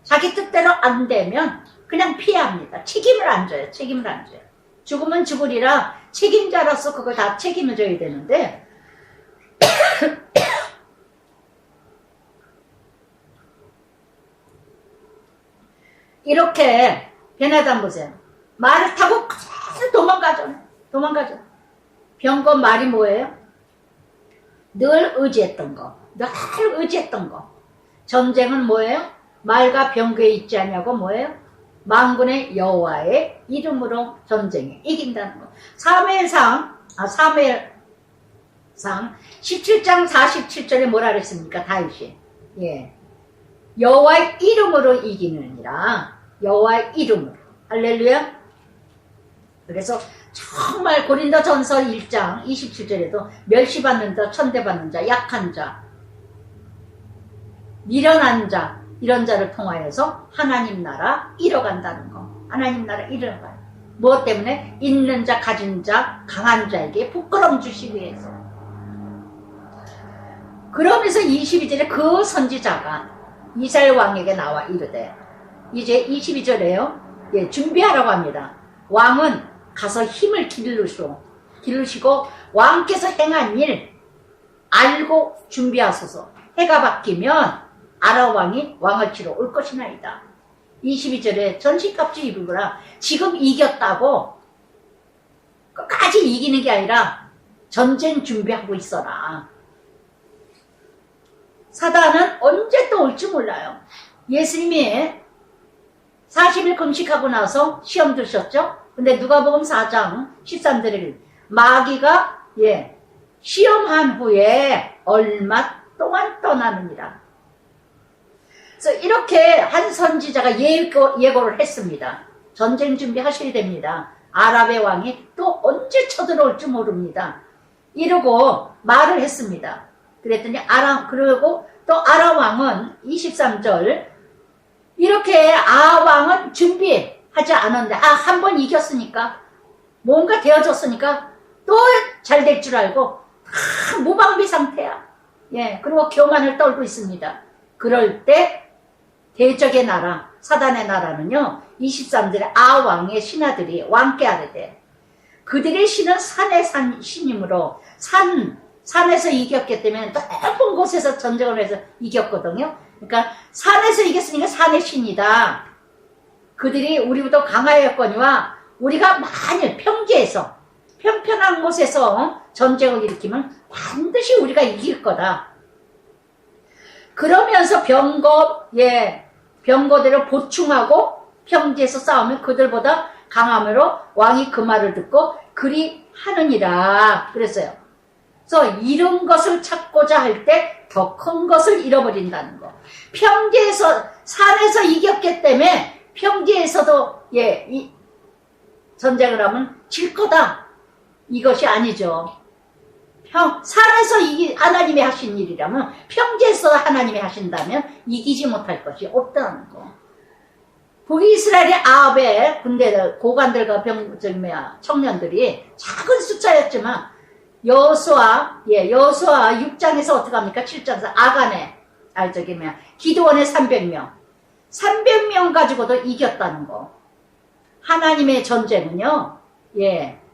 자기 뜻대로 안 되면 그냥 피합니다. 책임을 안 져요. 책임을 안 져요. 죽으면 죽으리라 책임자로서 그걸 다 책임을 져야 되는데 이렇게 베나단 보세요. 말을 타고 도망가죠. 병건 말이 뭐예요? 늘 의지했던 거. 전쟁은 뭐예요? 말과 병거에 있지 않냐고 뭐예요? 만군의 여호와의 이름으로 전쟁에 이긴다는 거. 사무엘상 17장 47절에 뭐라 그랬습니까? 다윗이. 예. 여호와의 이름으로 이기느니라. 여호와의 이름으로. 할렐루야. 그래서 정말 고린도전서 1장 27절에도 멸시받는 자, 천대받는 자, 약한 자, 미련한 자, 이런 자를 통하여서 하나님 나라 이뤄간다는 거. 하나님 나라 이뤄가요. 무엇 때문에? 있는 자, 가진 자, 강한 자에게 부끄러움 주시기 위해서. 그러면서 22절에 그 선지자가 이스라엘 왕에게 나와 이르되, 이제 22절에요. 예, 준비하라고 합니다. 왕은 가서 힘을 기르시고 왕께서 행한 일 알고 준비하소서. 해가 바뀌면 아람 왕이 왕을 치러 올 것이나이다. 22절에 전신갑주 입으라. 지금 이겼다고 끝까지 이기는 게 아니라 전쟁 준비하고 있어라. 사단은 언제 또 올지 몰라요. 예수님이 40일 금식하고 나서 시험 드셨죠? 근데 누가복음 4장 13절에 마귀가 시험한 후에 얼마 동안 떠나느니라. 그래서 이렇게 한 선지자가 예고를 했습니다. 전쟁 준비하셔야 됩니다. 아랍의 왕이 또 언제 쳐들어올지 모릅니다. 이러고 말을 했습니다. 그랬더니 그리고 또 아람 왕은 23절 이렇게 왕은 준비하지 않았는데 한 번 이겼으니까 뭔가 되어졌으니까 또 잘 될 줄 알고 무방비 상태야. 예, 그리고 교만을 떨고 있습니다. 그럴 때 대적의 나라, 사단의 나라는요, 23절에 왕의 신하들이 왕께 아뢰되 그들의 신은 산의 신이므로 산에서 이겼기 때문에 높은 곳에서 전쟁을 해서 이겼거든요. 그러니까 산에서 이겼으니까 산의 신이다. 그들이 우리보다 강하였거니와 우리가 만일 평지에서 편편한 곳에서 전쟁을 일으키면 반드시 우리가 이길 거다. 그러면서 병거들을 보충하고 평지에서 싸우면 그들보다 강함으로 왕이 그 말을 듣고 그리 하느니라 그랬어요. 그래서 이런 것을 찾고자 할 때 더 큰 것을 잃어버린다는 거. 산에서 이겼기 때문에 평지에서도 이 전쟁을 하면 질 거다. 이것이 아니죠. 산에서 하나님이 하신 일이라면 평지에서 하나님이 하신다면 이기지 못할 것이 없다는 거. 북이스라엘의 아합의 군대들, 고관들과 청년들이 작은 숫자였지만 여호수아 6장에서 어떻게 합니까? 7장에서 아간의 기드원의 300명 가지고도 이겼다는 거. 하나님의 전쟁은요,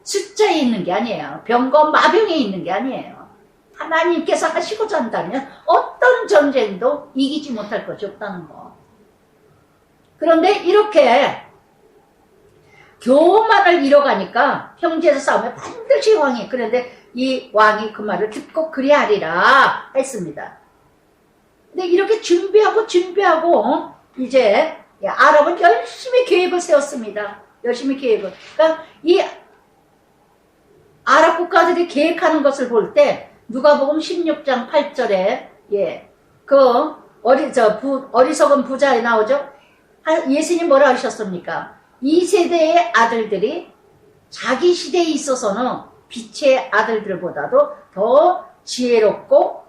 숫자에 있는 게 아니에요. 병거 마병에 있는 게 아니에요. 하나님께서 하시고자 한다면 어떤 전쟁도 이기지 못할 것이 없다는 거. 그런데 이렇게 교만을 이뤄가니까 형제에서 싸우면 반드시 왕이, 그런데 이 왕이 그 말을 듣고 그리하리라 했습니다. 근데 이렇게 준비하고 이제 아랍은 열심히 계획을 세웠습니다. 열심히 계획을. 그러니까 이 아랍 국가들이 계획하는 것을 볼 때 누가복음 16장 8절에 그 어리석은 부자에 나오죠. 예수님 뭐라 하셨습니까? 이 세대의 아들들이 자기 시대에 있어서는 빛의 아들들보다도 더 지혜롭고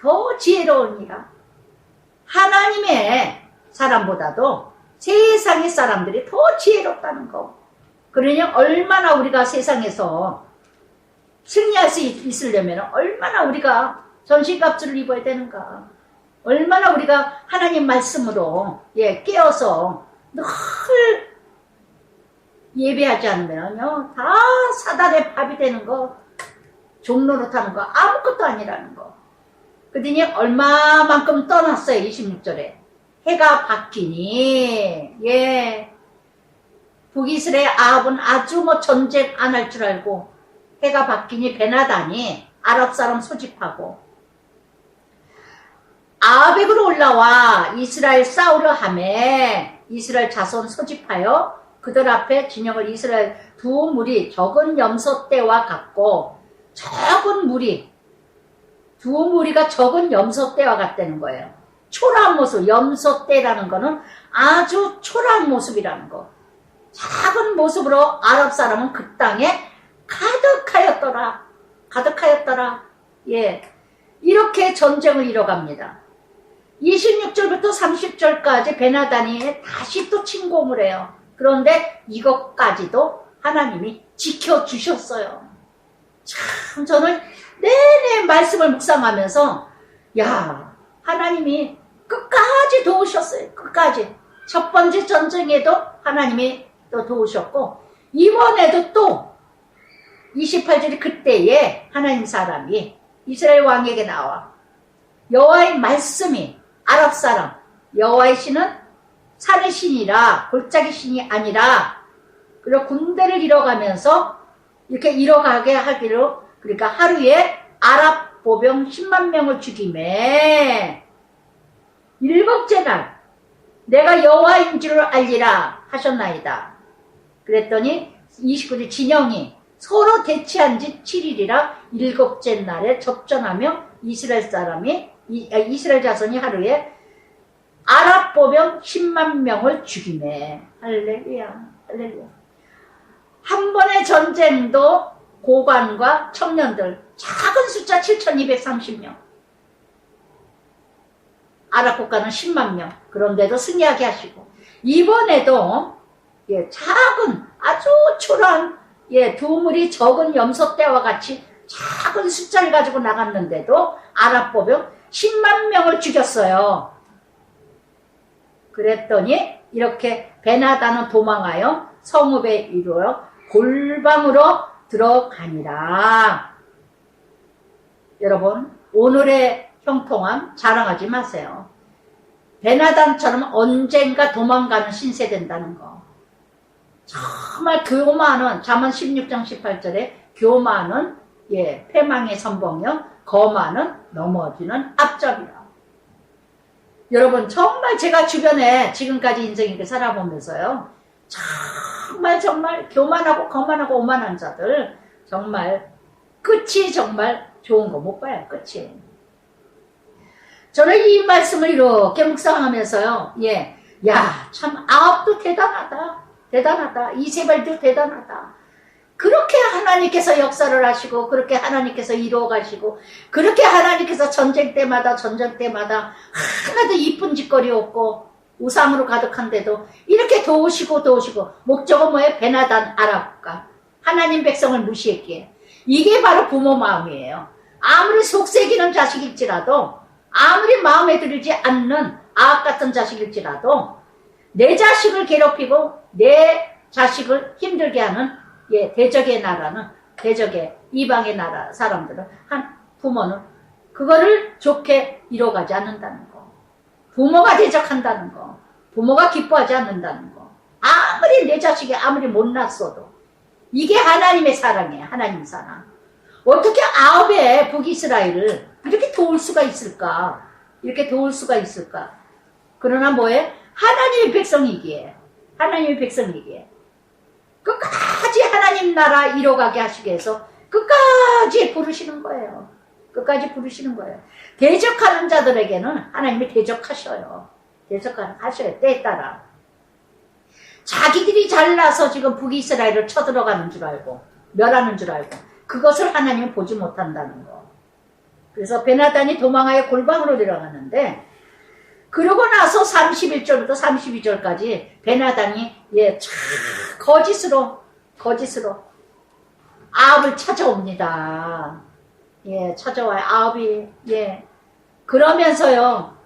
더 지혜로우니라. 하나님의 사람보다도 세상의 사람들이 더 지혜롭다는 거. 그러니 얼마나 우리가 세상에서 승리할 수 있으려면 얼마나 우리가 전신갑주를 입어야 되는가. 얼마나 우리가 하나님 말씀으로 깨어서 늘 예배하지 않으면요 다 사단의 밥이 되는 거, 종로로타는 거 아무것도 아니라는 거. 그러더니 얼마만큼 떠났어요. 26절에 해가 바뀌니 북이스라엘 아합은 아주 전쟁 안 할 줄 알고 해가 바뀌니 베나단이 아랍 사람 소집하고 아합에게로 올라와 이스라엘 싸우려 하매 이스라엘 자손 소집하여 그들 앞에 진영을 이스라엘 두 무리 적은 염소떼와 같고, 적은 무리 두 무리가 적은 염소떼와 같다는 거예요. 초라한 모습, 염소떼라는 거는 아주 초라한 모습이라는 거. 작은 모습으로 아랍 사람은 그 땅에 가득하였더라. 이렇게 전쟁을 이뤄갑니다. 26절부터 30절까지 베나단이 다시 또 침공을 해요. 그런데 이것까지도 하나님이 지켜주셨어요. 참 저는 내내 말씀을 묵상하면서 하나님이 끝까지 도우셨어요. 끝까지. 첫 번째 전쟁에도 하나님이 또 도우셨고, 이번에도 또 28절이 그때에 하나님 사람이 이스라엘 왕에게 나와 여호와의 말씀이 아랍 사람, 여호와의 신은 산의 신이라 골짜기 신이 아니라, 그리고 군대를 이뤄가면서 이렇게 이뤄가게 하기로, 그러니까 하루에 아랍 보병 10만 명을 죽이매 일곱째 날 내가 여호와인 줄 알리라 하셨나이다. 그랬더니 29절 진영이 서로 대치한 지 7일이라 일곱째 날에 접전하며 이스라엘 자손이 하루에 아랍 보병 10만 명을 죽이네. 할렐루야. 한 번의 전쟁도 고관과 청년들 작은 숫자 7,230명, 아랍 국가는 10만 명, 그런데도 승리하게 하시고, 이번에도 작은 아주 초라한 두 무리 적은 염소떼와 같이 작은 숫자를 가지고 나갔는데도 아랍 보병 10만 명을 죽였어요. 그랬더니 이렇게 베나단은 도망하여 성읍에 이르러 골방으로 들어가니라. 여러분, 오늘의 형통함 자랑하지 마세요. 베나단처럼 언젠가 도망가는 신세 된다는 거. 정말 교만은, 잠언 16장 18절에 교만은 패망의 선봉이요 거만은 넘어지는 앞잡이라. 여러분, 정말 제가 주변에 지금까지 인생 이렇게 살아보면서요, 정말 교만하고 거만하고 오만한 자들 정말 끝이 정말 좋은 거 못 봐요. 끝이. 저는 이 말씀을 이렇게 묵상하면서요, 참 아합도 대단하다. 이세벨도 대단하다. 그렇게 하나님께서 역사를 하시고, 그렇게 하나님께서 이루어 가시고, 그렇게 하나님께서 전쟁 때마다 하나도 이쁜 짓거리 없고 우상으로 가득한데도 이렇게 도우시고 목적은 뭐예요? 베나단 아랍과 하나님 백성을 무시했기에. 이게 바로 부모 마음이에요. 아무리 속색이는 자식일지라도, 아무리 마음에 들지 않는 아합 같은 자식일지라도 내 자식을 괴롭히고 내 자식을 힘들게 하는 대적의 나라는, 대적의 이방의 나라 사람들은, 부모는 그거를 좋게 이뤄가지 않는다는 거. 부모가 대적한다는 거. 부모가 기뻐하지 않는다는 거. 아무리 내 자식이 아무리 못났어도 이게 하나님의 사랑이에요. 하나님 사랑. 어떻게 아합의 북이스라엘을 이렇게 도울 수가 있을까? 이렇게 도울 수가 있을까? 그러나 뭐에? 하나님의 백성이기에. 하나님의 백성이기에. 끝까지 하나님 나라 이뤄가게 하시기 위해서 끝까지 부르시는 거예요. 끝까지 부르시는 거예요. 대적하는 자들에게는 하나님이 대적하셔요. 대적하셔요. 때에 따라. 자기들이 잘나서 지금 북이스라엘을 쳐들어가는 줄 알고 멸하는 줄 알고 그것을 하나님은 보지 못한다는 거. 그래서 베나단이 도망하여 골방으로 들어갔는데 그러고 나서 31절부터 32절까지 베나단이 거짓으로 아합을 찾아옵니다. 찾아와요. 아합이 그러면서요.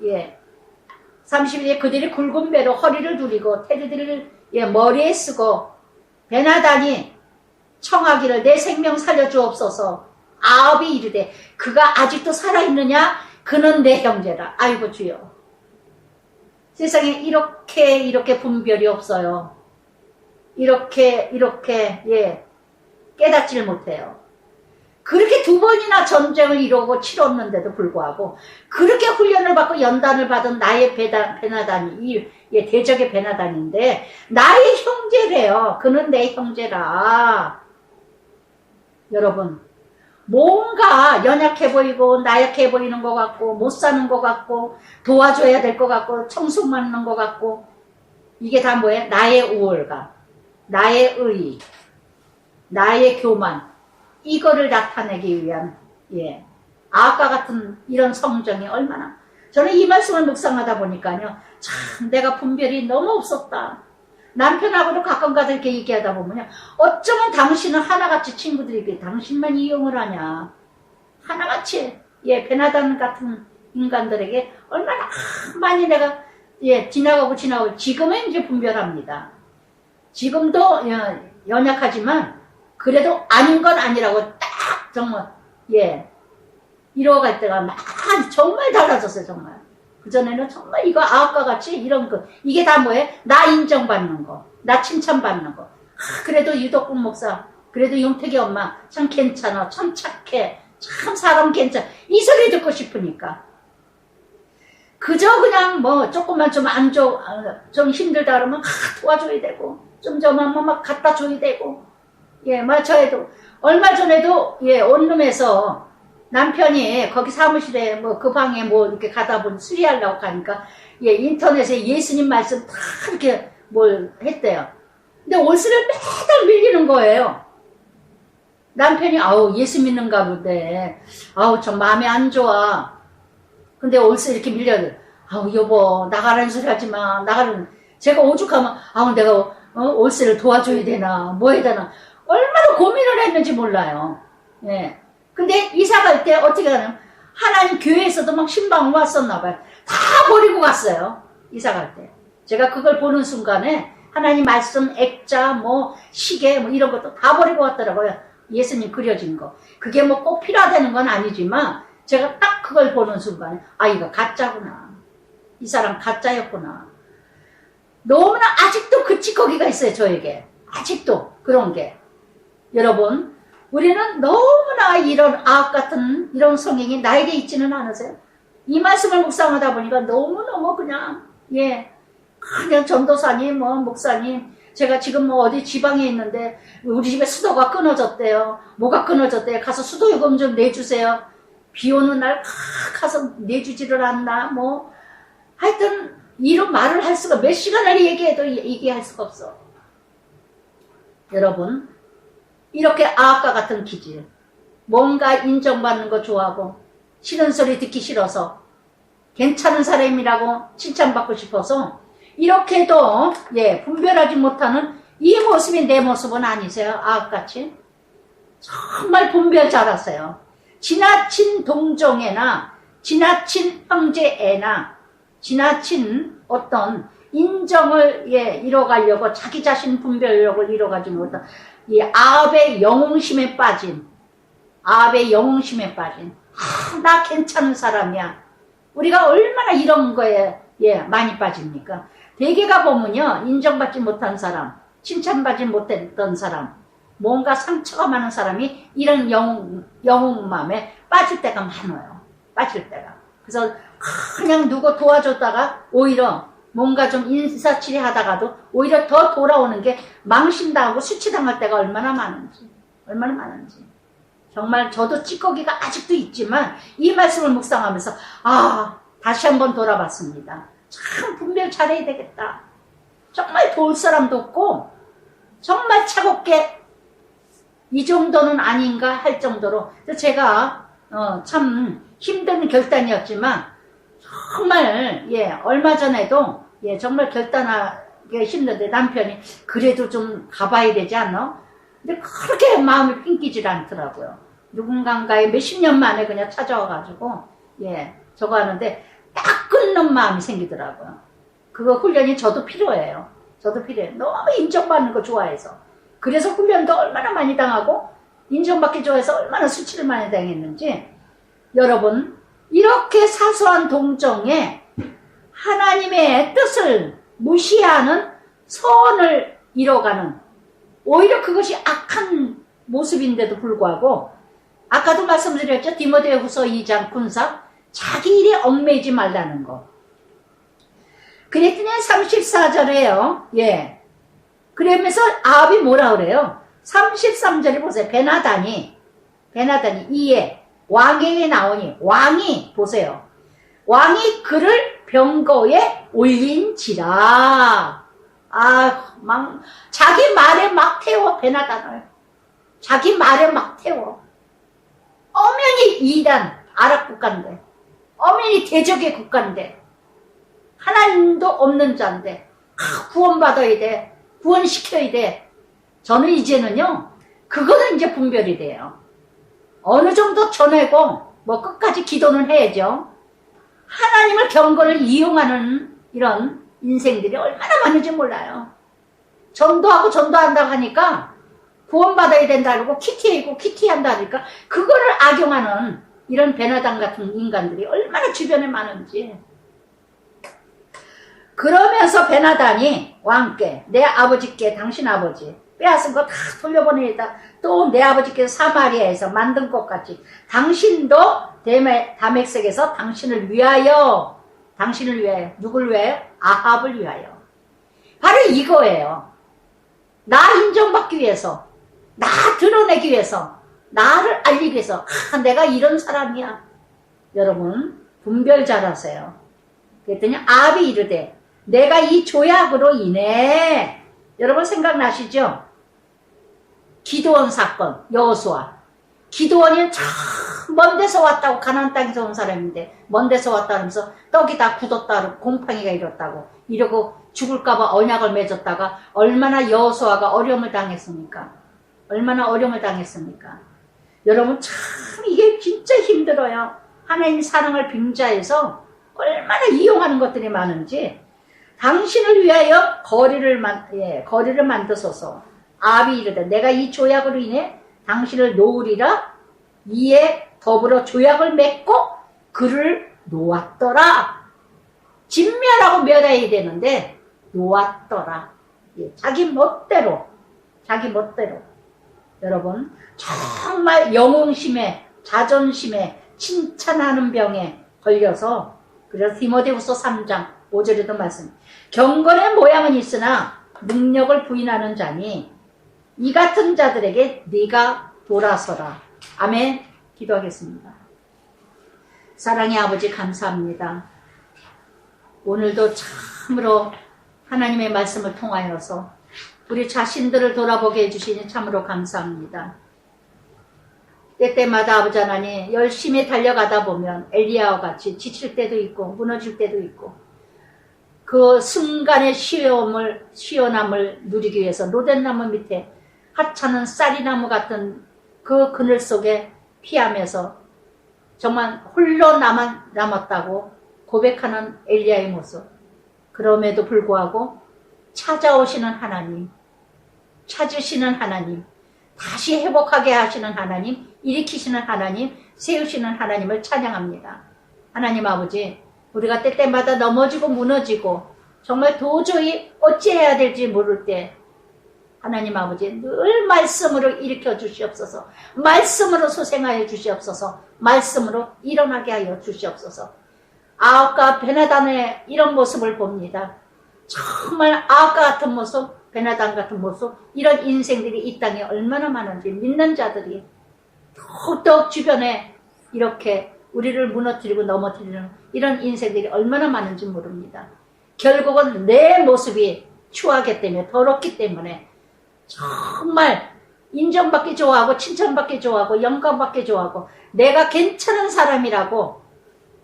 31절에 그들이 굵은 배로 허리를 두리고 테리들을 머리에 쓰고 베나단이 청하기를 내 생명 살려주옵소서. 아합이 이르되 그가 아직도 살아있느냐? 그는 내 형제라. 아이고 주여. 세상에 이렇게 분별이 없어요. 이렇게 깨닫지를 못해요. 그렇게 2번이나 전쟁을 이루고 치렀는데도 불구하고 그렇게 훈련을 받고 연단을 받은 나의 베나단이 대적의 베나단인데 나의 형제래요. 그는 내 형제라. 여러분 뭔가 연약해 보이고 나약해 보이는 것 같고 못 사는 것 같고 도와줘야 될 것 같고 청승맞는 것 같고 이게 다 뭐예요? 나의 우월감, 나의 의, 나의 교만 이거를 나타내기 위한 아까 같은 이런 성정이 얼마나 저는 이 말씀을 묵상하다 보니까요 참 내가 분별이 너무 없었다. 남편하고도 가끔 가다 이렇게 얘기하다 보면요. 어쩌면 당신은 하나같이 친구들에게 당신만 이용을 하냐. 하나같이, 베나단 같은 인간들에게 얼마나 많이 내가, 지나가고 지금은 이제 분별합니다. 지금도 연약하지만 그래도 아닌 건 아니라고 딱 정말, 이뤄갈 때가 많이 정말 달라졌어요, 정말. 그전에는 정말 이거 아합과 같이 이런 거 이게 다 뭐예요? 나 인정받는 거, 나 칭찬받는 거. 그래도 유덕국 목사, 그래도 용택이 엄마 참 괜찮아, 참 착해, 참 사람 괜찮아 이 소리 듣고 싶으니까 그저 그냥 뭐 조금만 좀 좀 힘들다 그러면 도와줘야 되고 좀 막 갖다 줘야 되고 저에도 얼마 전에도 원룸에서 남편이 거기 사무실에 뭐 그 방에 뭐 이렇게 가다 보니 수리하려고 가니까 인터넷에 예수님 말씀 다 이렇게 뭘 했대요. 근데 옷을 매달 밀리는 거예요. 남편이 아우 예수 믿는가 보대. 아우 좀 마음에 안 좋아. 근데 옷을 이렇게 밀려요. 아우 여보 나가라는 소리 하지 마. 제가 오죽하면 아우 내가 옷을 도와줘야 되나 뭐 해야 되나 얼마나 고민을 했는지 몰라요. 근데 이사 갈 때 어떻게 하냐면 하나님 교회에서도 막 신방 왔었나 봐요. 다 버리고 갔어요. 이사 갈 때. 제가 그걸 보는 순간에 하나님 말씀, 액자, 뭐 시계 뭐 이런 것도 다 버리고 갔더라고요. 예수님 그려진 거. 그게 뭐 꼭 필요하다는 건 아니지만 제가 딱 그걸 보는 순간에 아 이거 가짜구나. 이 사람 가짜였구나. 너무나 아직도 그 찌꺼기가 있어요. 저에게. 아직도 그런 게. 여러분 우리는 너무나 이런 아합 같은 이런 성향이 나에게 있지는 않으세요? 이 말씀을 묵상하다 보니까 너무너무 그냥 전도사님 뭐 목사님 제가 지금 뭐 어디 지방에 있는데 우리 집에 수도가 끊어졌대요. 뭐가 끊어졌대요. 가서 수도요금 좀 내주세요. 비 오는 날 가서 내주지를 않나 뭐 하여튼 이런 말을 할 수가 몇 시간을 얘기해도 얘기할 수가 없어. 여러분 이렇게 아합과 같은 기질 뭔가 인정받는 거 좋아하고 싫은 소리 듣기 싫어서 괜찮은 사람이라고 칭찬받고 싶어서 이렇게도 분별하지 못하는 이 모습이 내 모습은 아니세요? 아합같이 정말 분별 잘하세요. 지나친 동정애나 지나친 형제애나 지나친 어떤 인정을 이뤄가려고 자기 자신 분별력을 이뤄가지 못한 이 아합의 영웅심에 빠진 나 괜찮은 사람이야. 우리가 얼마나 이런 거에 많이 빠집니까? 대개가 보면요 인정받지 못한 사람 칭찬받지 못했던 사람, 뭔가 상처가 많은 사람이 이런 영웅 마음에 빠질 때가 많아요. 빠질 때가. 그래서 그냥 누구 도와줬다가 오히려 뭔가 좀 인사치레 하다가도 오히려 더 돌아오는 게 망신당하고 수치당할 때가 얼마나 많은지. 정말 저도 찌꺼기가 아직도 있지만 이 말씀을 묵상하면서 다시 한번 돌아봤습니다. 참 분별 잘해야 되겠다. 정말 도울 사람도 없고 정말 차갑게 이 정도는 아닌가 할 정도로 제가 참 힘든 결단이었지만 정말 얼마 전에도 정말 결단하기 힘든데 남편이 그래도 좀 가봐야 되지 않나? 근데 그렇게 마음이 핑키질 않더라고요. 누군가의 몇십 년 만에 그냥 찾아와가지고 저거 하는데 딱 끊는 마음이 생기더라고요. 그거 훈련이 저도 필요해요. 너무 인정받는 거 좋아해서. 그래서 훈련도 얼마나 많이 당하고 인정받기 좋아해서 얼마나 수치를 많이 당했는지. 여러분, 이렇게 사소한 동정에 하나님의 뜻을 무시하는 선을 이뤄가는, 오히려 그것이 악한 모습인데도 불구하고 아까도 말씀드렸죠. 디모데후서 2장 9사 자기 일에 얽매이지 말라는 거. 그랬더니 34절에요. 그러면서 아합이 뭐라 그래요? 33절에 보세요. 베나단이 이에 왕에게 나오니, 왕이 보세요. 왕이 그를 병거에 올린지라. 자기 말에 막 태워. 베나단을 자기 말에 막 태워. 엄연히 이단 아랍 국가인데, 엄연히 대적의 국가인데, 하나님도 없는 자인데 구원받아야 돼, 구원시켜야 돼. 저는 이제는요, 그거는 이제 분별이 돼요. 어느 정도 전하고 뭐 끝까지 기도는 해야죠. 하나님을 경건을 이용하는 이런 인생들이 얼마나 많은지 몰라요. 전도하고 전도한다고 하니까 구원받아야 된다 그러고 키티한다 하니까 그거를 악용하는 이런 베나단 같은 인간들이 얼마나 주변에 많은지. 그러면서 베나단이 왕께, 내 아버지께, 당신 아버지 빼앗은 거 다 돌려보내다 또 내 아버지께서 사마리아에서 만든 것 같이 당신도 다메섹에서 당신을 위하여, 누굴 위하여? 아합을 위하여. 바로 이거예요. 나 인정받기 위해서, 나 드러내기 위해서, 나를 알리기 위해서, 내가 이런 사람이야. 여러분, 분별 잘하세요. 그랬더니 아합이 이르되, 내가 이 조약으로 인해, 여러분 생각나시죠? 기드온 사건, 여호수아. 기드온이 참 먼 데서 왔다고, 가나안 땅에서 온 사람인데 먼 데서 왔다 하면서 떡이 다 굳었다, 곰팡이가 일었다고 이러고 죽을까봐 언약을 맺었다가 얼마나 여호수아가 어려움을 당했습니까? 여러분, 참 이게 진짜 힘들어요. 하나님 사랑을 빙자해서 얼마나 이용하는 것들이 많은지. 당신을 위하여 거리를 만드소서. 아합이 이르되, 내가 이 조약으로 인해 당신을 놓으리라. 이에 더불어 조약을 맺고 그를 놓았더라. 진멸하고 멸해야 되는데 놓았더라. 자기 멋대로. 여러분, 정말 영웅심에, 자존심에, 칭찬하는 병에 걸려서, 그래서 디모데후서 3장 5절에도 말씀, 경건의 모양은 있으나 능력을 부인하는 자니 이 같은 자들에게 네가 돌아서라. 아멘. 기도하겠습니다. 사랑의 아버지, 감사합니다. 오늘도 참으로 하나님의 말씀을 통하여서 우리 자신들을 돌아보게 해주시니 참으로 감사합니다. 때때마다 아버지 하나님 열심히 달려가다 보면 엘리야와 같이 지칠 때도 있고 무너질 때도 있고, 그 순간의 시원함을 누리기 위해서 로덴나무 밑에 하찮은 쌀이나무 같은 그 그늘 속에 피하면서 정말 홀로 남았다고 고백하는 엘리야의 모습. 그럼에도 불구하고 찾으시는 하나님, 다시 회복하게 하시는 하나님, 일으키시는 하나님, 세우시는 하나님을 찬양합니다. 하나님 아버지, 우리가 때때마다 넘어지고 무너지고 정말 도저히 어찌해야 될지 모를 때 하나님 아버지 늘 말씀으로 일으켜 주시옵소서. 말씀으로 소생하여 주시옵소서. 말씀으로 일어나게 하여 주시옵소서. 아합과 베나단의 이런 모습을 봅니다. 정말 아합과 같은 모습, 베나단 같은 모습, 이런 인생들이 이 땅에 얼마나 많은지 믿는 자들이 더욱더 주변에 이렇게 우리를 무너뜨리고 넘어뜨리는 이런 인생들이 얼마나 많은지 모릅니다. 결국은 내 모습이 추하기 때문에, 더럽기 때문에 정말 인정받기 좋아하고 칭찬받기 좋아하고 영광받기 좋아하고 내가 괜찮은 사람이라고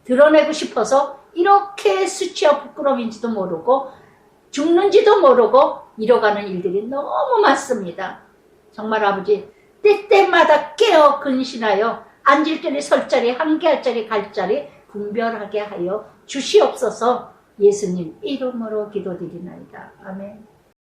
드러내고 싶어서 이렇게 수치와 부끄러움인지도 모르고 죽는지도 모르고 이뤄가는 일들이 너무 많습니다. 정말 아버지 때때마다 깨어 근신하여 앉을 자리 설 자리 함께할 자리 갈 자리 분별하게 하여 주시옵소서. 예수님 이름으로 기도드리나이다. 아멘.